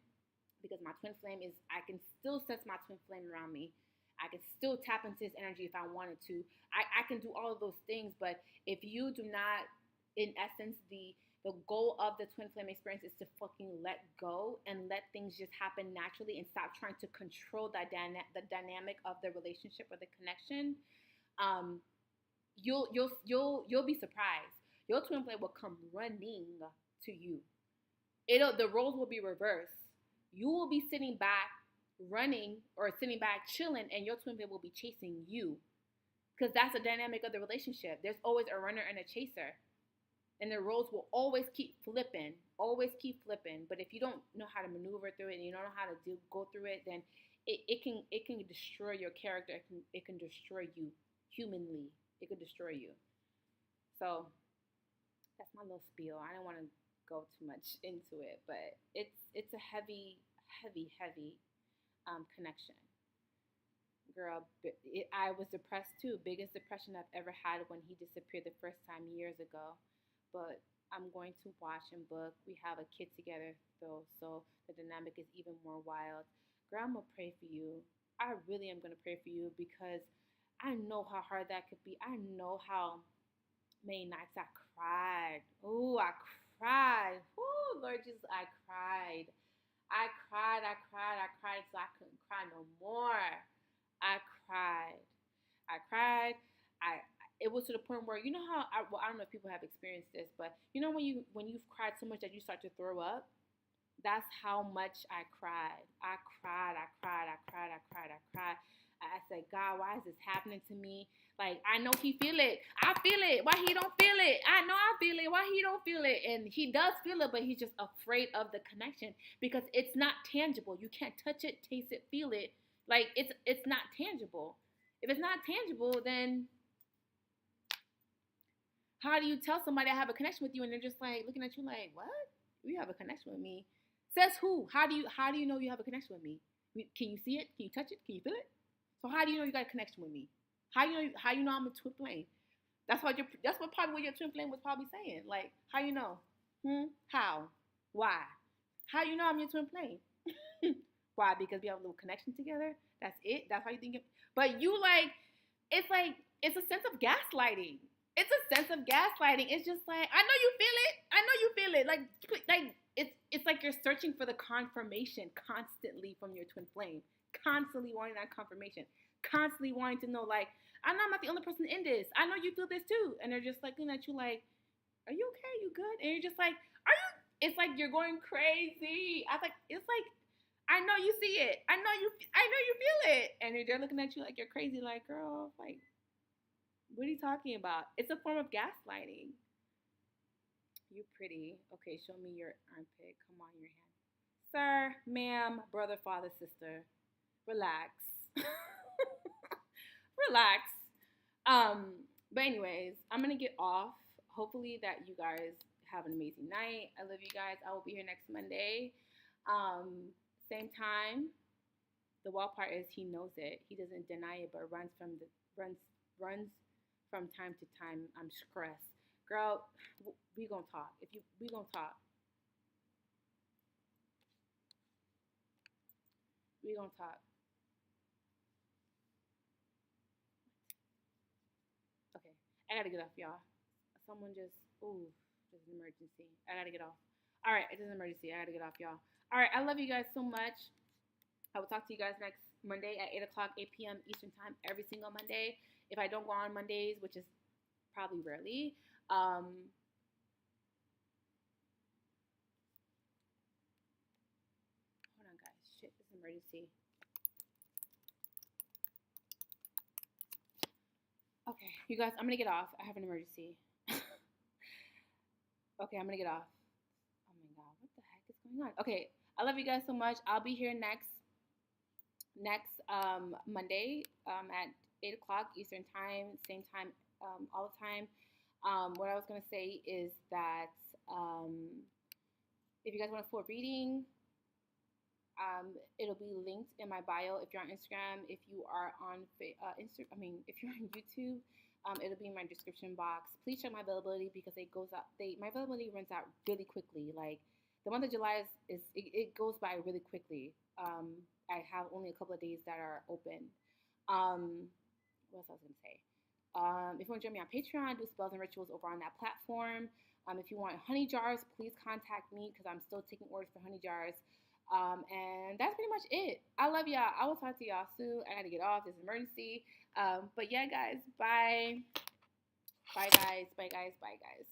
because my twin flame is, I can still sense my twin flame around me. I can still tap into his energy if I wanted to. I can do all of those things, but if you do not, in essence, the goal of the twin flame experience is to fucking let go and let things just happen naturally and stop trying to control the dynamic of the relationship or the connection. You'll be surprised. Your twin flame will come running to you. The roles will be reversed. You will be sitting back running or sitting back chilling, and your twin flame will be chasing you, because that's the dynamic of the relationship. There's always a runner and a chaser, and the roles will always keep flipping, but if you don't know how to maneuver through it and you don't know how to go through it, then it can destroy your character. It can destroy you humanly. It could destroy you. So that's my little spiel. I don't want to go too much into it, but it's a heavy connection. Girl, I was depressed too. Biggest depression I've ever had when he disappeared the first time years ago. But I'm going to watch and book. We have a kid together though, so the dynamic is even more wild. Girl, I'm gonna pray for you. I really am gonna pray for you because I know how hard that could be. I know how many nights I cried. Oh, I cried. Oh, Lord Jesus, I cried. I cried so I couldn't cry no more. I cried. I It was to the point where, you know how I don't know if people have experienced this, but you know when you've cried so much that you start to throw up. That's how much I cried. I cried. I said, God, why is this happening to me? Like, I know he feel it. I feel it. Why he don't feel it? I know I feel it. Why he don't feel it? And he does feel it, but he's just afraid of the connection because it's not tangible. You can't touch it, taste it, feel it. Like, it's not tangible. If it's not tangible, then how do you tell somebody I have a connection with you and they're just like looking at you like, what? You have a connection with me? Says who? How do you know you have a connection with me? Can you see it? Can you touch it? Can you feel it? So how do you know you got a connection with me? How you know I'm a twin flame? That's what probably what your twin flame was probably saying. Like, how you know? How? Why? How you know I'm your twin flame? Why? Because we have a little connection together. That's it. That's how you think it. But you it's a sense of gaslighting. It's a sense of gaslighting. It's just like, I know you feel it. I know you feel it. Like it's like you're searching for the confirmation constantly from your twin flame. Constantly wanting that confirmation. Constantly wanting to know, like, I know I'm not the only person in this. I know you feel this too. And they're just looking at you like, are you okay? You good? And you're just like, are you? It's like you're going crazy. It's like, I know you see it. I know you feel it. And they're looking at you like you're crazy. Like, girl, like, what are you talking about? It's a form of gaslighting. You pretty. Okay, show me your armpit. Come on, your hand. Sir, ma'am, brother, father, sister. Relax. Relax. But anyways, I'm gonna get off. Hopefully that you guys have an amazing night. I love you guys. I will be here next Monday. Same time. The wild part is he knows it. He doesn't deny it, but runs from time to time. I'm stressed. Girl, we gonna talk. We gonna talk. We gonna talk. Okay, I gotta get off, y'all. Someone just, there's an emergency. I gotta get off. All right, it's an emergency. I gotta get off, y'all. All right, I love you guys so much. I will talk to you guys next Monday at 8 o'clock, 8 p.m. Eastern Time, every single Monday. If I don't go on Mondays, which is probably rarely, hold on, guys. Shit, this is an emergency. Okay, you guys, I'm gonna get off. I have an emergency. Okay, I'm gonna get off. Oh my god, what the heck is going on? Okay, I love you guys so much. I'll be here next Monday at 8 o'clock Eastern time, same time, all the time. What I was going to say is that if you guys want a full reading, it'll be linked in my bio if you're on Instagram. If you are on if you're on YouTube, it'll be in my description box. Please check my availability because it goes out. My availability runs out really quickly. Like the month of July it goes by really quickly. I have only a couple of days that are open. What else I was gonna say? If you want to join me on Patreon, I do spells and rituals over on that platform. If you want honey jars, please contact me because I'm still taking orders for honey jars. And that's pretty much it. I love y'all. I will talk to y'all soon. I gotta get off. This emergency. But yeah, guys. Bye. Bye, guys. Bye, guys. Bye, guys.